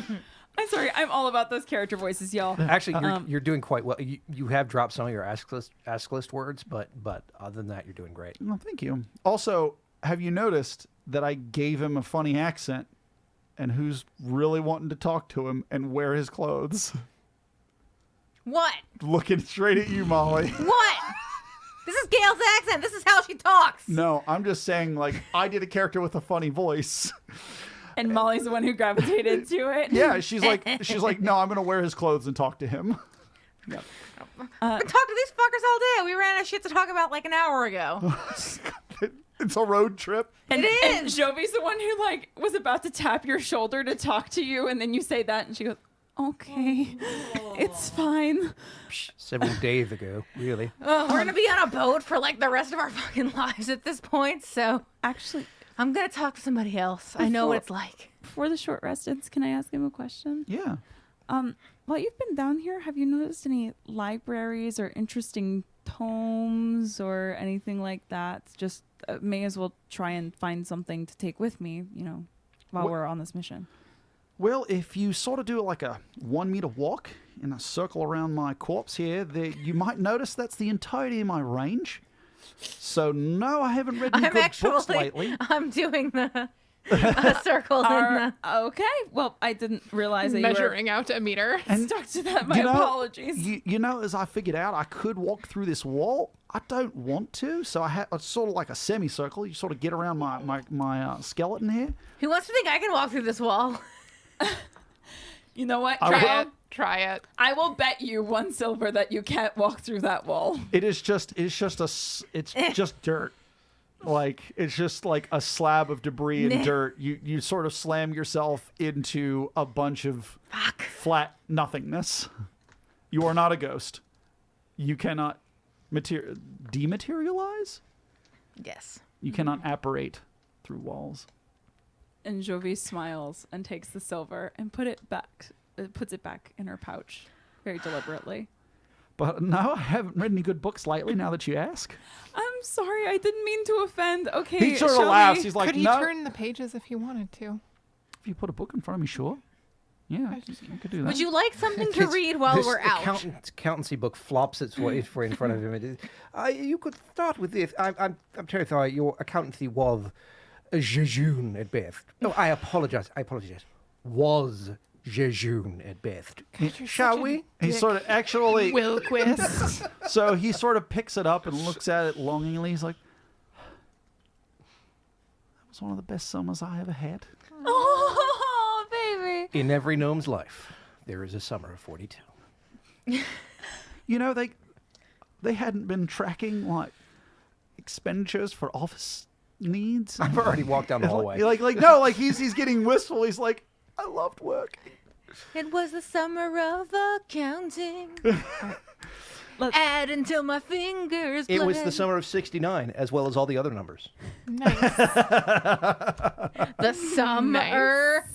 S3: you. I'm sorry. I'm all about those character voices, y'all.
S4: Actually, you're doing quite well. You have dropped some of your ask list words, but other than that, you're doing great.
S6: Well, thank you. Also, have you noticed that I gave him a funny accent, and who's really wanting to talk to him and wear his clothes?
S2: What?
S6: Looking straight at you, Molly.
S2: What? This is Gail's accent. This is how she talks.
S6: No, I'm just saying, like, I did a character with a funny voice.
S3: And Molly's the one who gravitated to it.
S6: Yeah, she's like, no, I'm gonna wear his clothes and talk to him.
S2: I've been talking to these fuckers all day. We ran out of shit to talk about like an hour ago.
S6: It's a road trip.
S3: And,
S2: It is.
S3: And Jovi's the one who like was about to tap your shoulder to talk to you, and then you say that, and she goes, "Okay, it's fine."
S4: Several days ago, really.
S2: We're gonna be on a boat for like the rest of our fucking lives at this point. So
S3: Actually,
S2: I'm gonna talk to somebody else. I know what it's like.
S3: before the short restance, can I ask him a question?
S6: Yeah.
S3: While you've been down here, have you noticed any libraries or interesting tomes or anything like that? Just may as well try and find something to take with me, while we're on this mission.
S6: Well, if you sort of do like a 1 meter walk in a circle around my corpse here, you might notice that's the entirety of my range. So no, I haven't read any good books lately.
S2: I'm doing the circle in the.
S3: Okay, well, I didn't realize that
S1: Measuring out a meter.
S3: you were stuck to that. My apologies.
S6: As I figured out, I could walk through this wall. I don't want to, so it's sort of like a semicircle. You sort of get around my skeleton here.
S2: Who wants to think I can walk through this wall?
S3: You know what?
S1: Try it.
S3: I will bet you 1 silver that you can't walk through that wall.
S6: It's just dirt. Like, it's just like a slab of debris and dirt. You sort of slam yourself into a bunch of flat nothingness. You are not a ghost. You cannot dematerialize?
S2: Yes.
S6: You cannot apparate through walls.
S3: And Jovi smiles and takes the silver and puts it back in her pouch very deliberately.
S6: But no, I haven't read any good books lately now that you ask.
S3: I'm sorry, I didn't mean to offend. Okay,
S6: He sort of
S3: shall
S6: laughs.
S3: we?
S6: He's like,
S1: Could he
S6: no.
S1: turn the pages if he wanted to?
S6: If you put a book in front of me, sure. Yeah, you could do that.
S2: Would you like something to
S4: This-
S2: read while
S4: this
S2: we're out?
S4: accountancy book flops its way in front of him. It is, you could start with this. I'm terrified. Your accountancy was jejune at best. No, I apologize. Was jejune at best. Shall we?
S6: He sort of actually.
S1: Wilquist.
S6: So he sort of picks it up and looks at it longingly. He's like, "That was one of the best summers I ever had."
S3: Oh, baby.
S4: In every gnome's life, there is a summer of 42.
S6: You know, they hadn't been tracking like expenditures for office needs.
S4: I've already walked down the hallway.
S6: Like he's getting wistful. He's like, I loved work.
S2: It was the summer of accounting.
S3: Let's-
S2: Add until my fingers
S4: It was
S2: bled.
S4: the summer of 69, as well as all the other numbers.
S1: Nice.
S2: The summer.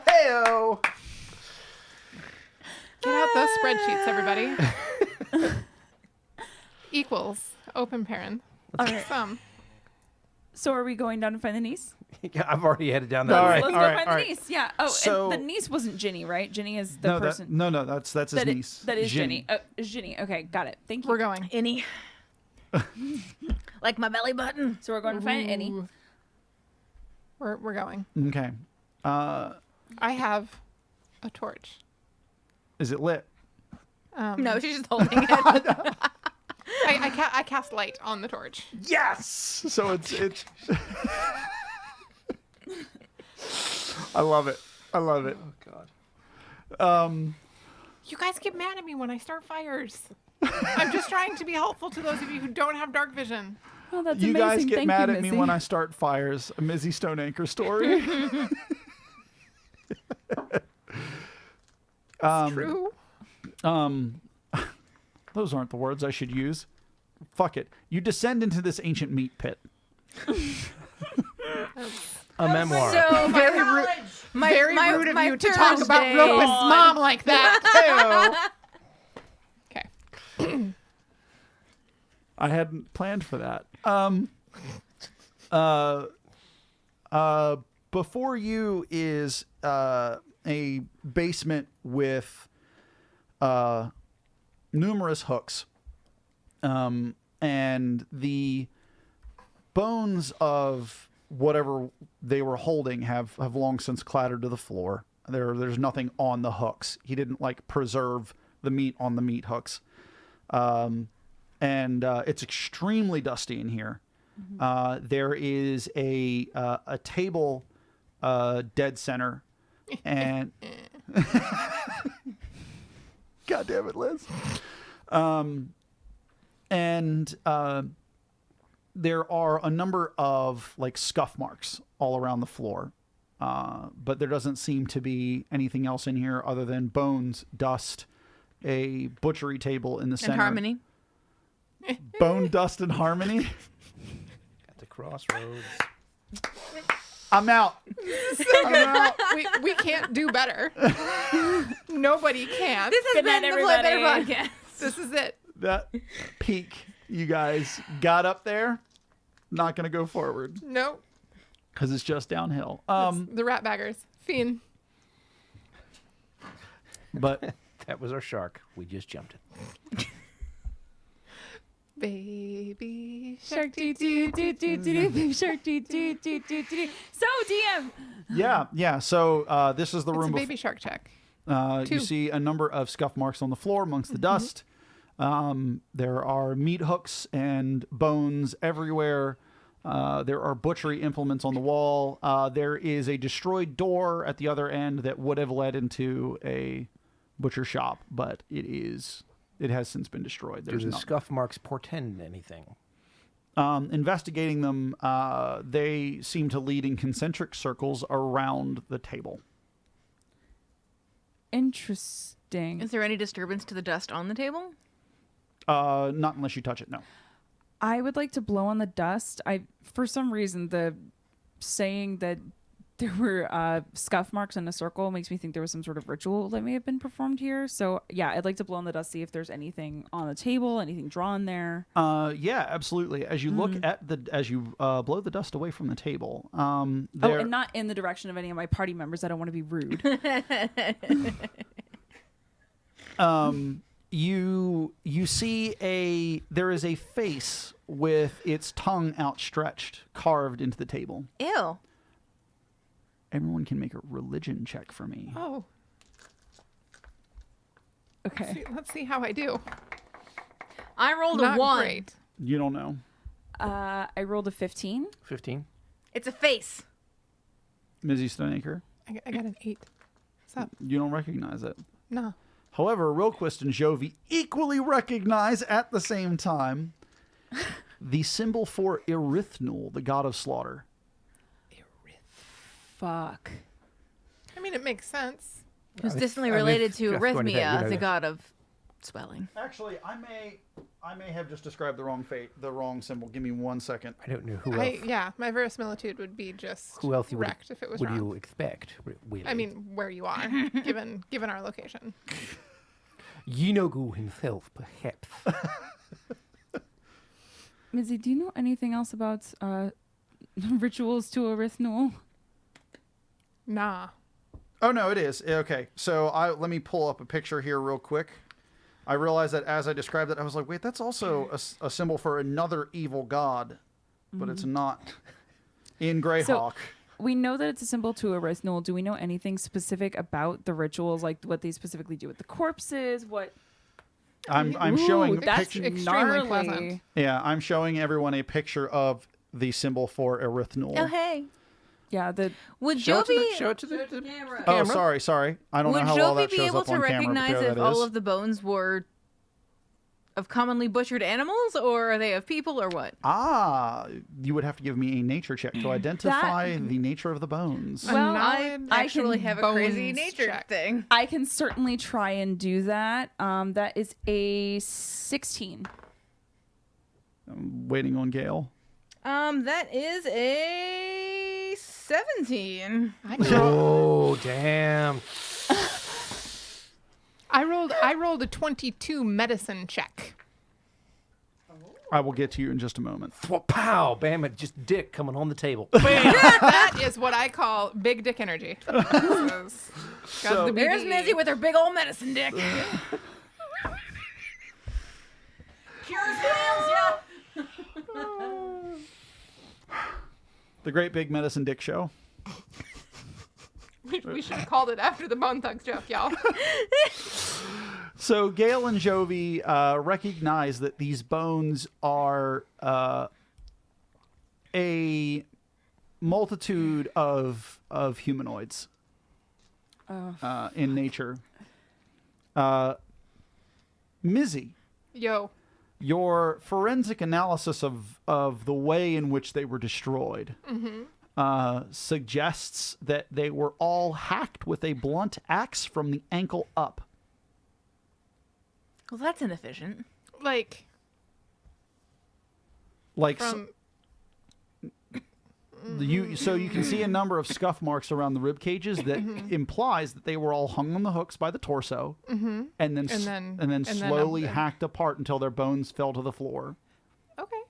S4: Hey-o!
S1: Get out those spreadsheets, everybody. Equals. Open parent.
S3: All right.
S1: Some.
S3: So are we going down to find the niece?
S4: Yeah, I've already headed down that
S6: All
S4: way.
S6: right,
S3: Let's
S6: all
S3: go
S6: right,
S3: find
S6: all
S3: the
S6: right.
S3: niece. Yeah. Oh,
S6: So-
S3: and the niece wasn't Ginny, right? Ginny is the
S6: No,
S3: person.
S6: that's his
S3: That
S6: niece.
S3: that is
S6: Ginny.
S3: Ginny. Is Ginny. Okay, got it. Thank you.
S1: We're going.
S2: Any. Like my belly button.
S3: So we're going to find Annie.
S1: Ooh. We're going.
S6: Okay.
S1: I have a torch.
S6: Is it lit?
S2: No, she's just holding it.
S1: I cast light on the torch.
S6: Yes. So it's. I love it. I love it.
S4: Oh, God.
S1: You guys get mad at me when I start fires. I'm just trying to be helpful to those of you who don't have dark vision.
S3: Oh, that's
S6: You
S3: amazing.
S6: guys get
S3: Thank
S6: mad
S3: you,
S6: at me
S3: Missy.
S6: when I start fires. A Mizzy Stone Anchor story.
S1: True.
S6: Those aren't the words I should use. Fuck it. You descend into this ancient meat pit.
S4: A memoir.
S2: So
S1: Very rude.
S2: my,
S1: Very
S2: my,
S1: rude of
S2: my
S1: you to talk about
S2: Thursday-
S1: Roquist's mom like that. Okay.
S6: I hadn't planned for that. Before you is a basement with numerous hooks, and the bones of whatever they were holding have long since clattered to the floor. There's nothing on the hooks. He didn't like preserve the meat on the meat hooks. And it's extremely dusty in here. There is a table dead center, and God damn it, Liz. There are a number of like scuff marks all around the floor, but there doesn't seem to be anything else in here other than bones, dust, a butchery table in the center.
S2: And Harmony.
S6: Bone, dust, and harmony.
S4: At the crossroads.
S6: I'm out.
S1: We can't do better. Nobody can.
S2: This has
S3: Good
S2: been
S3: night,
S2: the Play Better
S3: everybody.
S2: podcast.
S1: This is it.
S6: That peak you guys got up there, not going to go forward
S1: Nope.
S6: because it's just downhill.
S1: The Ratbaggers. Fiend.
S6: But
S4: That was our shark. We just jumped it.
S1: Baby
S3: Shark do do do do do do baby shark do do do do do. So DM.
S6: yeah. So this is the
S1: It's a
S6: room.
S1: baby shark check.
S6: You
S1: Two.
S6: see a number of scuff marks on the floor amongst the dust. There are meat hooks and bones everywhere. There are butchery implements on the wall. There is a destroyed door at the other end that would have led into a butcher shop, but it has since been destroyed.
S4: Do
S6: There's
S4: the
S6: no
S4: scuff marks portend anything?
S6: investigating them. They seem to lead in concentric circles around the table.
S3: Dang.
S2: Is there any disturbance to the dust on the table?
S6: Not unless you touch it. No.
S3: I would like to blow on the dust. For some reason, the saying that there were scuff marks in a circle makes me think there was some sort of ritual that may have been performed here. So yeah, I'd like to blow on the dust, see if there's anything on the table, anything drawn there.
S6: Yeah, absolutely. As you look at as you blow the dust away from the table,
S3: Oh, and not in the direction of any of my party members. I don't want to be rude.
S6: you see there is a face with its tongue outstretched carved into the table.
S2: Ew.
S6: Everyone can make a religion check for me.
S1: Oh,
S3: Okay.
S1: let's see how I do.
S2: I rolled
S1: Not
S2: a 1.
S1: great.
S6: You don't know.
S3: I rolled a 15.
S4: 15.
S2: It's a face.
S6: Mizzy Stoneacre,
S1: I got an 8. What's up?
S6: you don't recognize it.
S1: No.
S6: However, Rilquist and Jovi equally recognize at the same time the symbol for Erythnul, the god of slaughter.
S3: Fuck.
S1: I mean, it makes sense.
S2: Who's distantly
S4: I mean,
S2: related
S4: if
S2: to
S4: you have to go into that, you
S2: Arrhythmia,
S4: know
S2: the
S4: that.
S2: god of swelling.
S6: Actually, I may have just described the wrong symbol. Give me 1 second.
S4: I don't know who else.
S1: Yeah, my verisimilitude would be just
S4: Who else you would,
S1: wrecked if it was
S4: would
S1: wrong.
S4: you expect? Really?
S1: I mean, where you are, given our location.
S4: Yinogu himself, perhaps.
S3: Mizzy, do you know anything else about rituals to Erythnul?
S1: Nah.
S6: Oh no, it is. Okay, so let me pull up a picture here real quick. I realized that as I described it, I was like, wait, that's also a symbol for another evil god, but it's not in Greyhawk.
S3: We know that it's a symbol to Erythnul. Do we know anything specific about the rituals, like what they specifically do with the corpses? What?
S6: I'm
S3: Ooh,
S6: showing
S3: that's
S6: picture.
S1: extremely
S3: gnarly.
S1: pleasant.
S6: Yeah, I'm showing everyone a picture of the symbol for Erythnul.
S2: Oh, hey.
S3: Yeah,
S2: Would
S4: Show it to the,
S2: Jovi,
S4: show it to the,
S5: Show the camera.
S6: Oh,
S4: camera.
S6: sorry. I don't
S2: would
S6: know how well
S2: Jovi
S6: that
S2: be
S6: shows
S2: able
S6: up
S2: to
S6: on camera. but
S2: recognize
S6: there
S2: if
S6: that
S2: all
S6: is.
S2: of the bones were of commonly butchered animals, or are they of people, or what?
S6: You would have to give me a nature check to identify the nature of the bones.
S3: Well,
S2: I actually
S3: can
S2: have a crazy
S1: bones
S2: nature
S1: check.
S2: thing.
S3: I can certainly try and do that. That is a 16.
S6: I'm waiting on Gail.
S2: That is a 17.
S4: Oh, damn.
S1: I rolled a 22 medicine check.
S6: I will get to you in just a moment.
S4: Pow, bam, it just dick coming on the table.
S1: That is what I call big dick energy. Got the
S2: There's
S1: BDE.
S2: Mizzy with her big old medicine dick.
S5: Cures fails ya.
S6: The Great Big Medicine Dick Show.
S1: We should have called it after the Bone Thugs joke, y'all.
S6: So Gail and Jovi recognize that these bones are a multitude of humanoids in nature. Mizzy,
S1: Yo.
S6: your forensic analysis of the way in which they were destroyed suggests that they were all hacked with a blunt axe from the ankle up.
S2: Well, that's inefficient.
S1: Like,
S6: Like
S1: from...
S6: so you can see a number of scuff marks around the rib cages that implies that they were all hung on the hooks by the torso and then slowly
S1: up the-
S6: hacked apart until their bones fell to the floor.
S1: Okay.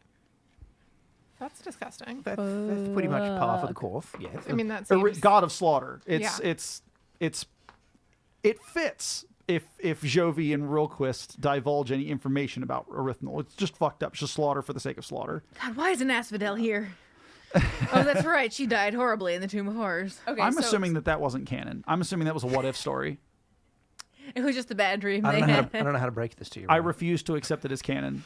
S1: That's disgusting.
S4: That's pretty much par for the course, yes.
S1: I mean, that
S6: A
S1: seems...
S6: God of slaughter. It fits if Jovi and Rilquist divulge any information about Erythnul. It's just fucked up. It's just slaughter for the sake of slaughter.
S2: God, why isn't Asphodel here? Oh, that's right. She died horribly in the Tomb of Horrors.
S3: Okay,
S6: I'm
S3: so
S6: assuming that wasn't canon. I'm assuming that was a what-if story.
S2: It was just a bad dream
S4: I
S2: they
S4: don't
S2: had.
S4: know how to break this to you.
S6: I
S4: right now.
S6: refuse to accept it as canon.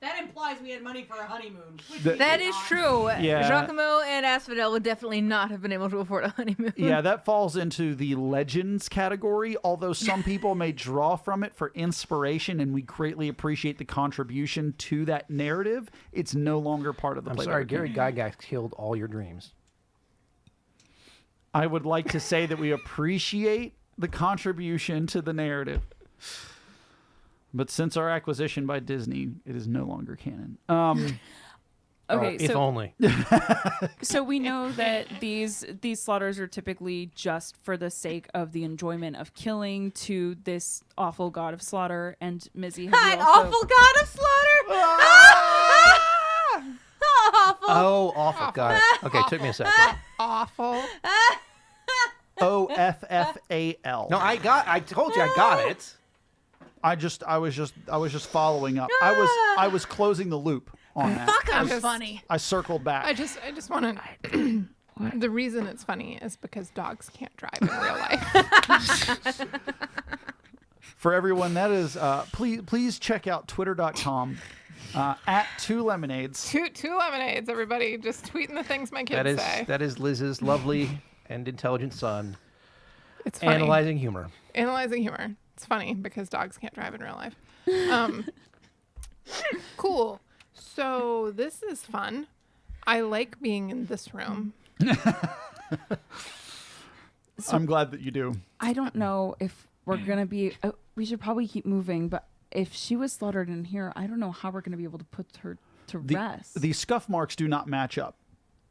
S5: That implies we had money for a honeymoon. which
S6: That-
S5: we
S2: That
S5: did
S2: is
S5: not.
S2: true.
S6: Yeah.
S2: Giacomo and Asphodel would definitely not have been able to afford a honeymoon.
S6: Yeah, that falls into the legends category, although some people may draw from it for inspiration, and we greatly appreciate the contribution to that narrative. It's no longer part of the
S4: I'm
S6: Play
S4: sorry,
S6: Better
S4: Gary Gygax killed all your dreams.
S6: I would like to say that we appreciate the contribution to the narrative. But since our acquisition by Disney, it is no longer canon.
S3: Okay,
S4: if only.
S3: so we know that these slaughters are typically just for the sake of the enjoyment of killing to this awful god of slaughter. And Mizzy, have you
S2: An
S3: also...
S2: awful god of slaughter. Awful.
S4: Oh, awful. Got it. Okay, took me a second.
S1: Awful.
S6: OFFAL.
S4: No, I told you I got it.
S6: I was just following up. I was closing the loop on that.
S2: Fuck, I'm
S1: just-
S2: funny.
S6: I circled back.
S1: I just want to. The reason it's funny is because dogs can't drive in real life.
S6: For everyone, that is please check out twitter.com at 2lemonades.
S1: Two lemonades, everybody. Just tweeting the things my kids say.
S4: That is Liz's lovely and intelligent son
S1: It's funny.
S4: analyzing humor.
S1: Analyzing humor. It's funny because dogs can't drive in real life. Cool. So this is fun. I like being in this room.
S6: I'm glad that you do.
S3: I don't know if we're gonna be. We should probably keep moving, but if she was slaughtered in here, I don't know how we're gonna be able to put her to rest.
S6: The scuff marks do not match up,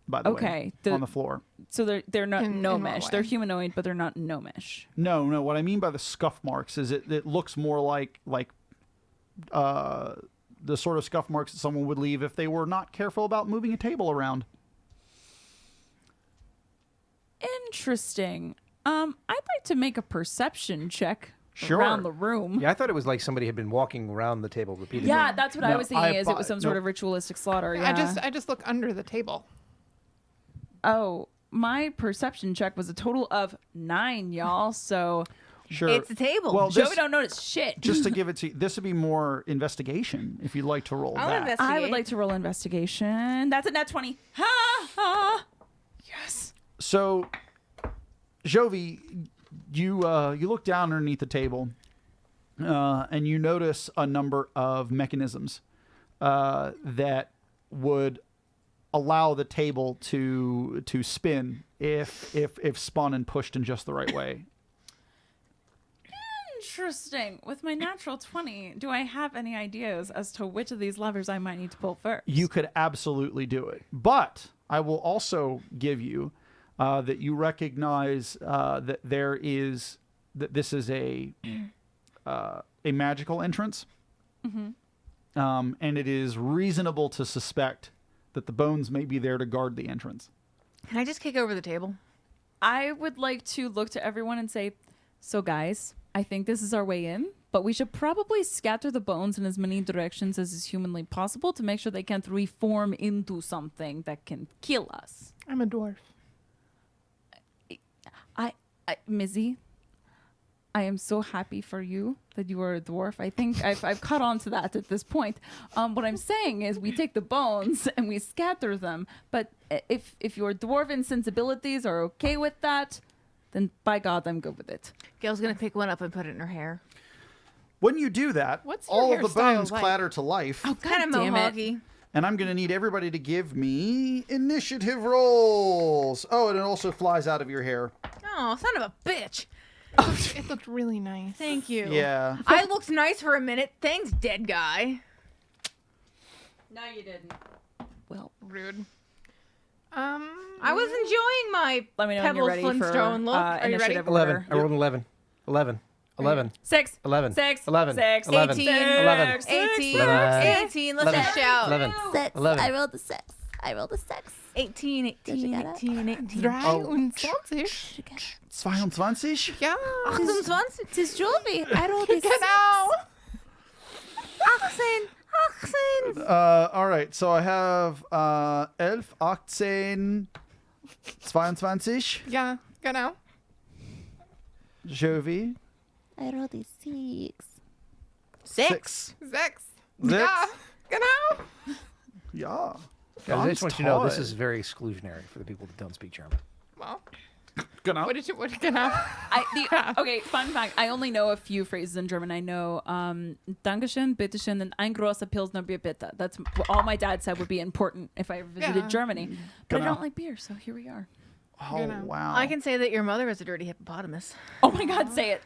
S6: by the way,
S3: Okay,
S6: on the floor.
S3: So they're not
S1: In what
S3: gnomish. They're
S1: way?
S3: humanoid, but they're not gnomish.
S6: No. What I mean by the scuff marks is it looks more like the sort of scuff marks that someone would leave if they were not careful about moving a table around.
S3: Interesting. I'd like to make a perception check
S6: Sure.
S3: around the room.
S4: Yeah, I thought it was like somebody had been walking around the table repeatedly.
S3: Yeah, that's what I
S6: No,
S3: was thinking. Is it was some sort
S6: nope.
S3: of ritualistic slaughter? Yeah.
S1: I just look under the table.
S3: Oh, my perception check was a total of 9, y'all. So
S6: Sure.
S2: It's a table.
S6: Well,
S3: Joey
S6: this,
S3: don't notice shit.
S6: just to give it to you, this would be more investigation if you'd like to roll
S2: I'll
S6: that.
S2: investigate.
S3: I would like to roll investigation. That's a nat 20. Ha ha. Yes.
S6: So, Jovi, you look down underneath the table, and you notice a number of mechanisms that would allow the table to spin if spun and pushed in just the right way.
S3: Interesting. With my natural 20, do I have any ideas as to which of these levers I might need to pull first?
S6: You could absolutely do it, but I will also give you that you recognize that this is a magical entrance, and it is reasonable to suspect that the bones may be there to guard the entrance.
S2: Can I just kick over the table?
S3: I would like to look to everyone and say, so guys, I think this is our way in, but we should probably scatter the bones in as many directions as is humanly possible to make sure they can't reform into something that can kill us.
S1: I'm a dwarf.
S3: Mizzy, I am so happy for you that you are a dwarf. I think I've caught on to that at this point. What I'm saying is we take the bones and we scatter them, but if your dwarven sensibilities are okay with that, then by God, I'm good with it.
S2: Gail's gonna pick one up and put it in her hair.
S6: When you do that,
S1: What's your
S6: all of the
S1: hairstyle
S6: bones
S1: like?
S6: clatter to life,
S2: Kind of
S3: damn it.
S2: mohawky.
S6: and I'm going to need everybody to give me initiative rolls. Oh, and it also flies out of your hair.
S2: Oh, son of a bitch.
S1: It looked really nice.
S2: Thank you.
S6: Yeah.
S2: I looked nice for a minute. Thanks, dead guy.
S5: No, you didn't.
S3: Well,
S1: Rude.
S2: I was enjoying my
S3: let me know when you're
S2: Pebbles
S3: ready for
S2: Flintstone look. Are you ready?
S3: initiative
S4: 11.
S3: order.
S4: I rolled an 11. 11. 11.
S3: 6.
S4: 11.
S3: 6.
S4: 11.
S3: 6.
S4: 11.
S2: 18.
S4: 11.
S2: 18.
S4: 11.
S2: 18. Let's
S4: 11.
S2: just shout.
S4: 11.
S7: 6.
S4: 11.
S7: I rolled a 6. I rolled a 6.
S2: 18, 18,
S7: get it?
S2: 18, 18.
S1: 23.
S6: 22?
S1: Ja.
S2: 28.
S7: Tis Jovi. I rolled a 6.
S1: Genau.
S2: 18. 18.
S6: All right, so I have 11, 18, 22.
S1: Ja, genau.
S6: Jovi.
S7: I rolled a 6.
S2: 6.
S1: 6.
S6: Six.
S1: Ja, genau.
S6: Yeah.
S4: Guys, I just want you to know this
S6: toll.
S4: is very exclusionary for the people that don't speak German.
S1: Well,
S6: Genau.
S1: what genau?
S3: Okay, fun fact. I only know a few phrases in German. I know Dankeschön, Bitteschön, and ein großer Pilsner Bier bitte. That's all my dad said would be important if I ever visited
S1: Yeah.
S3: Germany. But I
S6: Genau.
S3: don't like beer, so here we are.
S6: Oh,
S1: You know.
S6: wow.
S2: I can say that your mother is a dirty hippopotamus.
S3: Oh my God, say it.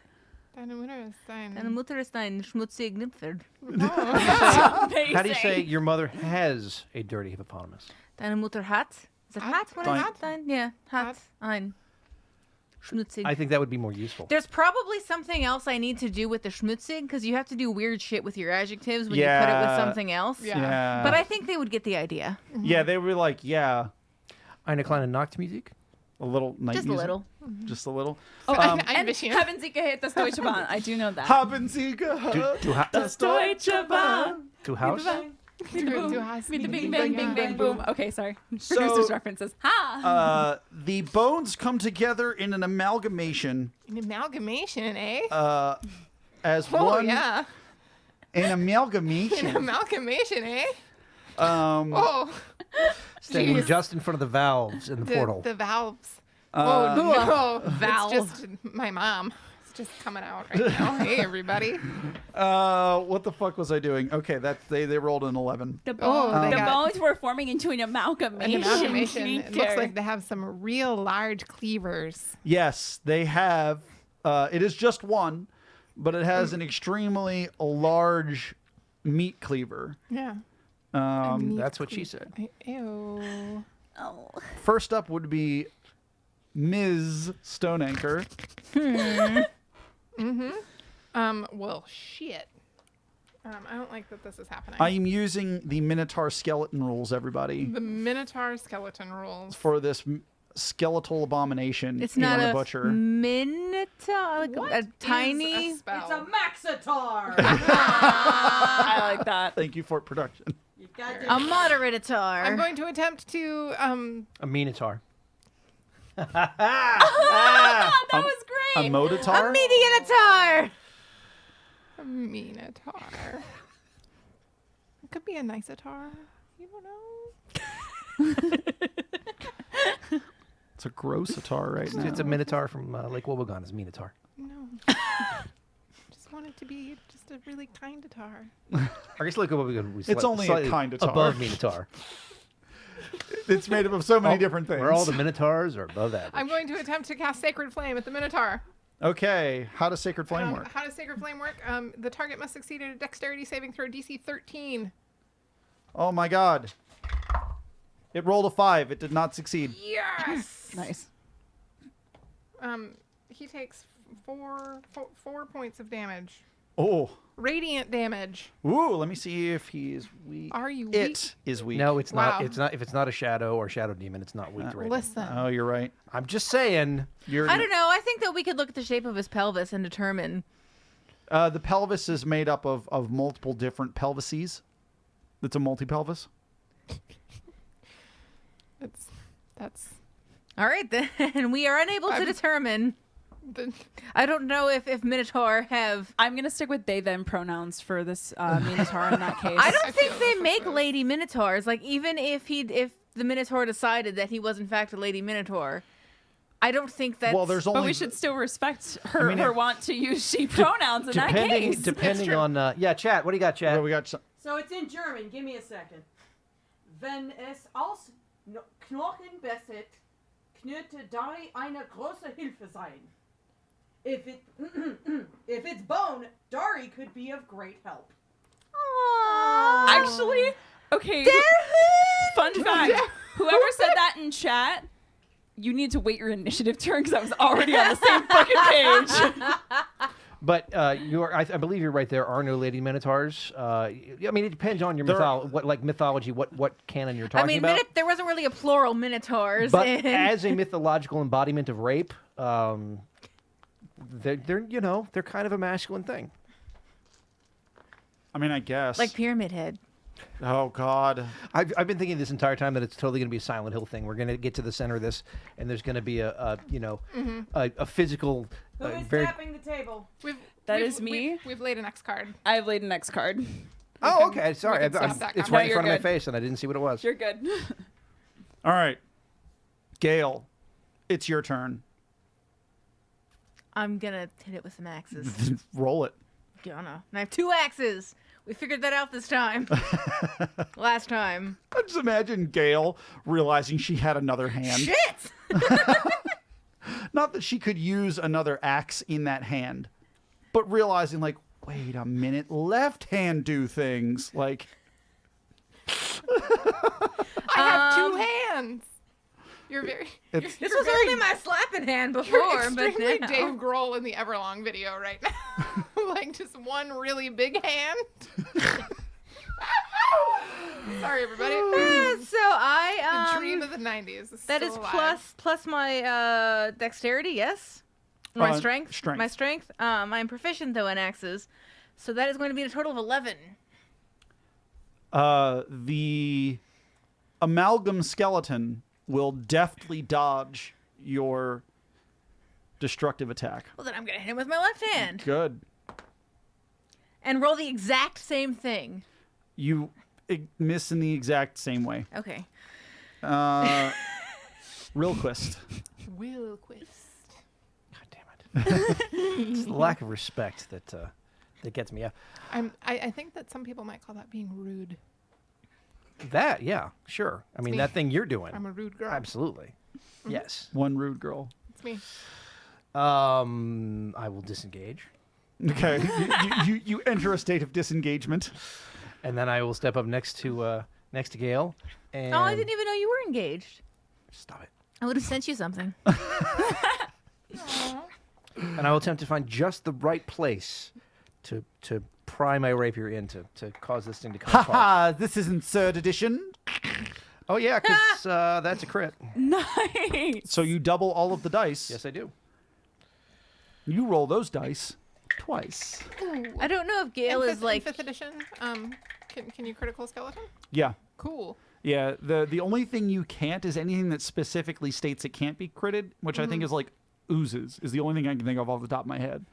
S1: Deine Mutter ist ein...
S2: Deine Mutter ist ein schmutzig Nipferd.
S1: Oh.
S4: How do you say your mother has a dirty hippopotamus?
S2: Deine Mutter hat. Is it hat? What is
S6: Dein-
S2: hat? Dein? Yeah, hat.
S1: Hat.
S2: Ein. Schmutzig.
S4: I think that would be more useful.
S2: There's probably something else I need to do with the schmutzig because you have to do weird shit with your adjectives when you put it with
S6: Yeah.
S2: something else.
S1: Yeah.
S6: Yeah.
S2: But I think they would get the idea.
S6: Yeah, they were like, yeah,
S4: Eine kleine Nachtmusik?
S6: a little night
S2: Just a
S6: music.
S2: little.
S6: Just a little.
S3: Oh,
S1: Ein
S3: and
S1: bisschen.
S3: Haben Sie gehört das Deutsche Bahn? I do know that.
S6: Haben Sie gehört?
S3: Das Deutsche Bahn.
S4: To house?
S1: Du hast
S3: With the
S1: die
S3: bing bang bing bang boom. Okay, sorry. Producers references. Ha!
S6: The bones come together in an amalgamation
S1: An amalgamation, eh?
S6: as
S1: Oh,
S6: one.
S1: yeah.
S6: An
S1: An
S6: amalgamation.
S1: amalgamation, eh?
S6: Oh,
S4: Standing
S1: Jeez.
S4: just in front of the valves in the portal.
S1: The valves.
S6: Uh,
S1: Oh, no.
S2: Valve.
S1: It's just my mom. It's just coming out right now. Hey, everybody.
S6: what the fuck was I doing? Okay, they rolled an 11.
S3: The
S1: Oh,
S3: bones,
S1: they
S3: the
S1: got-
S3: bones were forming into an
S1: An
S3: amalgamation.
S1: amalgamation. It looks
S3: feature.
S1: like they have some real large cleavers.
S6: Yes, they have. It is just one, but it has an extremely large meat cleaver.
S1: Yeah.
S4: That's what she said.
S1: Ew.
S3: Oh.
S6: First up would be Ms. Stoneanchor.
S1: Well, shit. I don't like that this is happening.
S6: I am using the Minotaur skeleton rules, everybody,
S1: The Minotaur skeleton rules.
S6: for this skeletal abomination.
S2: It's not
S6: Ian
S2: a
S6: the Butcher.
S2: minotaur, like
S1: What
S2: a
S1: is
S2: tiny.
S1: a spell?
S5: It's a Maxitar.
S3: I like that.
S6: Thank you for production.
S5: You got
S2: A
S5: to
S2: moderator.
S1: I'm going to attempt to
S4: A minotaur.
S3: That was
S6: A
S3: great.
S6: Motatar?
S2: Medianatar.
S1: a Minotaur. It could be a niceatar. You don't know.
S6: It's a grossatar right now.
S4: It's a minotaur from Lake Wobegon. It's minotaur.
S1: No. Just want it to be just a really kind tar.
S4: I guess Lake Wobegon was
S6: It's only a
S4: slightly
S6: kind of tar.
S4: above minotaur.
S6: It's made up of so many different things.
S4: Where all the minotaurs are above that.
S1: I'm going to attempt to cast Sacred Flame at the Minotaur.
S6: Okay, how does Sacred Flame work?
S1: How does Sacred Flame work? The target must succeed at a Dexterity saving throw DC 13.
S6: Oh my god. It rolled a 5. It did not succeed.
S1: Yes.
S3: Nice.
S1: He takes four points of damage.
S6: Oh.
S1: Radiant damage.
S6: Ooh, let me see if he is weak.
S1: Are you weak?
S6: It is weak.
S4: No, it's
S1: Wow.
S4: not. It's not. If it's not a shadow or shadow demon, it's not weak to radiant.
S1: Listen.
S6: Oh, you're right.
S4: I'm just saying.
S6: You're
S2: I don't know. I think that we could look at the shape of his pelvis and determine.
S6: The pelvis is made up of multiple different pelvises. It's a multi-pelvis.
S1: That's
S2: All right, then we are unable to determine.
S1: the,
S2: I don't know if Minotaur have.
S3: I'm gonna stick with they them pronouns for this Minotaur in that case.
S2: I don't
S1: I
S2: think
S1: feel
S2: they
S1: that's
S2: make
S1: what-
S2: lady Minotaurs. Like even if the Minotaur decided that he was in fact a lady Minotaur, I don't think that's.
S6: Well, there's only.
S3: But we should still respect her
S6: mean,
S3: her
S6: if-
S3: want to use she pronouns in that
S4: Depending,
S3: case.
S4: depending on. Yeah, chat. What do you got, chat?
S6: Well, we got some,
S5: So it's in German. Give me a second. Wenn es aus Knochen besset, knürte Dari eine große Hilfe sein. If it's bone, Dari could be of great help.
S3: Actually, okay. Fun fact: whoever said that in chat, you need to wait your initiative turn because I was already on the same fucking page.
S4: But I believe you're right. There are no lady minotaurs. I mean, it depends on your mythology, what canon you're talking
S2: I mean,
S4: about.
S2: there wasn't really a plural Minotaurs.
S4: But
S2: in-
S4: as a mythological embodiment of rape, they're kind of a masculine thing.
S6: I mean, I guess.
S2: like Pyramid Head.
S6: Oh God.
S4: I've been thinking this entire time that it's totally going to be a Silent Hill thing. We're going to get to the center of this, and there's going to be a physical,
S5: Who is
S4: very.
S5: tapping the table?
S3: That is me.
S1: We've laid an X card.
S3: I've laid an X card.
S4: Oh, okay. Sorry,
S1: we can stop that
S4: it's
S1: conversation.
S4: right
S3: No,
S4: in
S3: you're
S4: front of my
S3: good.
S4: face, and I didn't see what it was.
S3: You're good.
S6: All right. Gale, it's your turn.
S2: I'm gonna hit it with some axes.
S6: Roll it.
S2: Gonna. And I have 2 axes. We figured that out this time. Last time.
S6: I just imagine Gale realizing she had another hand.
S2: Shit!
S6: Not that she could use another axe in that hand, but realizing, like, wait a minute, left hand do things. Like,
S1: I have two hands. You're very.
S6: It's-
S2: This
S1: you're
S2: was
S1: very,
S2: only my slapping hand
S1: You're
S2: before, but
S1: extremely
S2: now.
S1: Dave Grohl in the Everlong video right now. Like just one really big hand. Sorry, everybody.
S2: So I
S1: The dream of the '90s.
S2: that
S1: still
S2: is
S1: alive.
S2: plus my dexterity, yes. My strength.
S6: strength.
S2: My strength. I'm proficient though in axes, so that is going to be a total of 11.
S6: the amalgam skeleton will deftly dodge your destructive attack.
S2: Well, then I'm gonna hit him with my left hand
S6: Good.
S2: and roll the exact same thing.
S6: You miss in the exact same way.
S2: Okay.
S6: Rilquist.
S1: Wilquist.
S4: God damn it. It's the lack of respect that gets me.
S1: I think that some people might call that being rude.
S4: That, yeah, sure. I mean,
S1: me.
S4: that thing you're doing.
S1: I'm a rude girl.
S4: Absolutely. Yes.
S6: One rude girl.
S1: It's me.
S4: I will disengage.
S6: Okay. you enter a state of disengagement.
S4: And then I will step up next to Gale. And
S2: Oh, I didn't even know you were engaged.
S4: Stop it.
S2: I would have sent you something.
S4: And I will attempt to find just the right place to pry my rapier in to cause this thing to come apart.
S6: Haha, this isn't third edition.
S4: Oh, yeah, because that's a crit.
S3: Nice.
S6: So you double all of the dice.
S4: Yes, I do.
S6: You roll those dice twice.
S2: I don't know if Gale
S1: in
S2: is like.
S1: fifth edition. Can you critical skeleton?
S6: Yeah.
S1: Cool.
S6: Yeah, the only thing you can't is anything that specifically states it can't be critted, which I think is like oozes, is the only thing I can think of off the top of my head.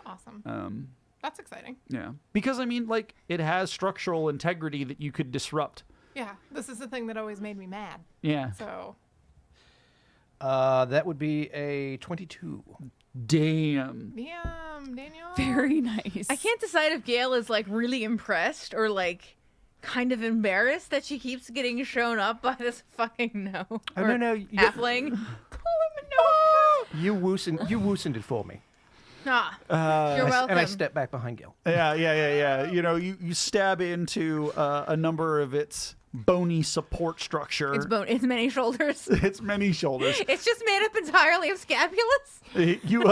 S1: Awesome. That's exciting.
S6: Yeah. Because, I mean, like, it has structural integrity that you could disrupt.
S1: Yeah, this is the thing that always made me mad.
S6: Yeah.
S1: So
S4: That would be a 22.
S6: Damn.
S1: damn, Daniel.
S3: Very nice.
S2: I can't decide if Gale is like really impressed or like kind of embarrassed that she keeps getting shown up by this fucking gnome.
S4: Oh,
S2: or
S4: no.
S2: halfling. Call him a gnome.
S4: You woosened it for me.
S2: Ah, you're welcome.
S4: And I step back behind Gale.
S6: Yeah. You know, you stab into a number of its bony support structure.
S2: It's many shoulders.
S6: Its many shoulders.
S2: It's just made up entirely of scapulas.
S6: You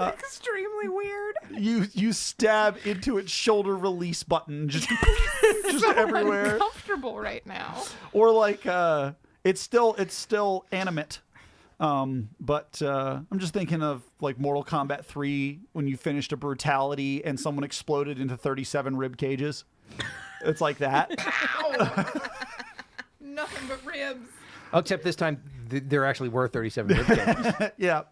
S1: Extremely weird.
S6: you stab into its shoulder release button, just everywhere.
S1: Uncomfortable right now.
S6: Or like it's still animate. But I'm just thinking of like Mortal Kombat 3 when you finished a brutality and someone exploded into 37 rib cages. It's like that.
S1: Nothing but ribs.
S4: Except this time, there actually were 37 rib cages.
S6: Yeah.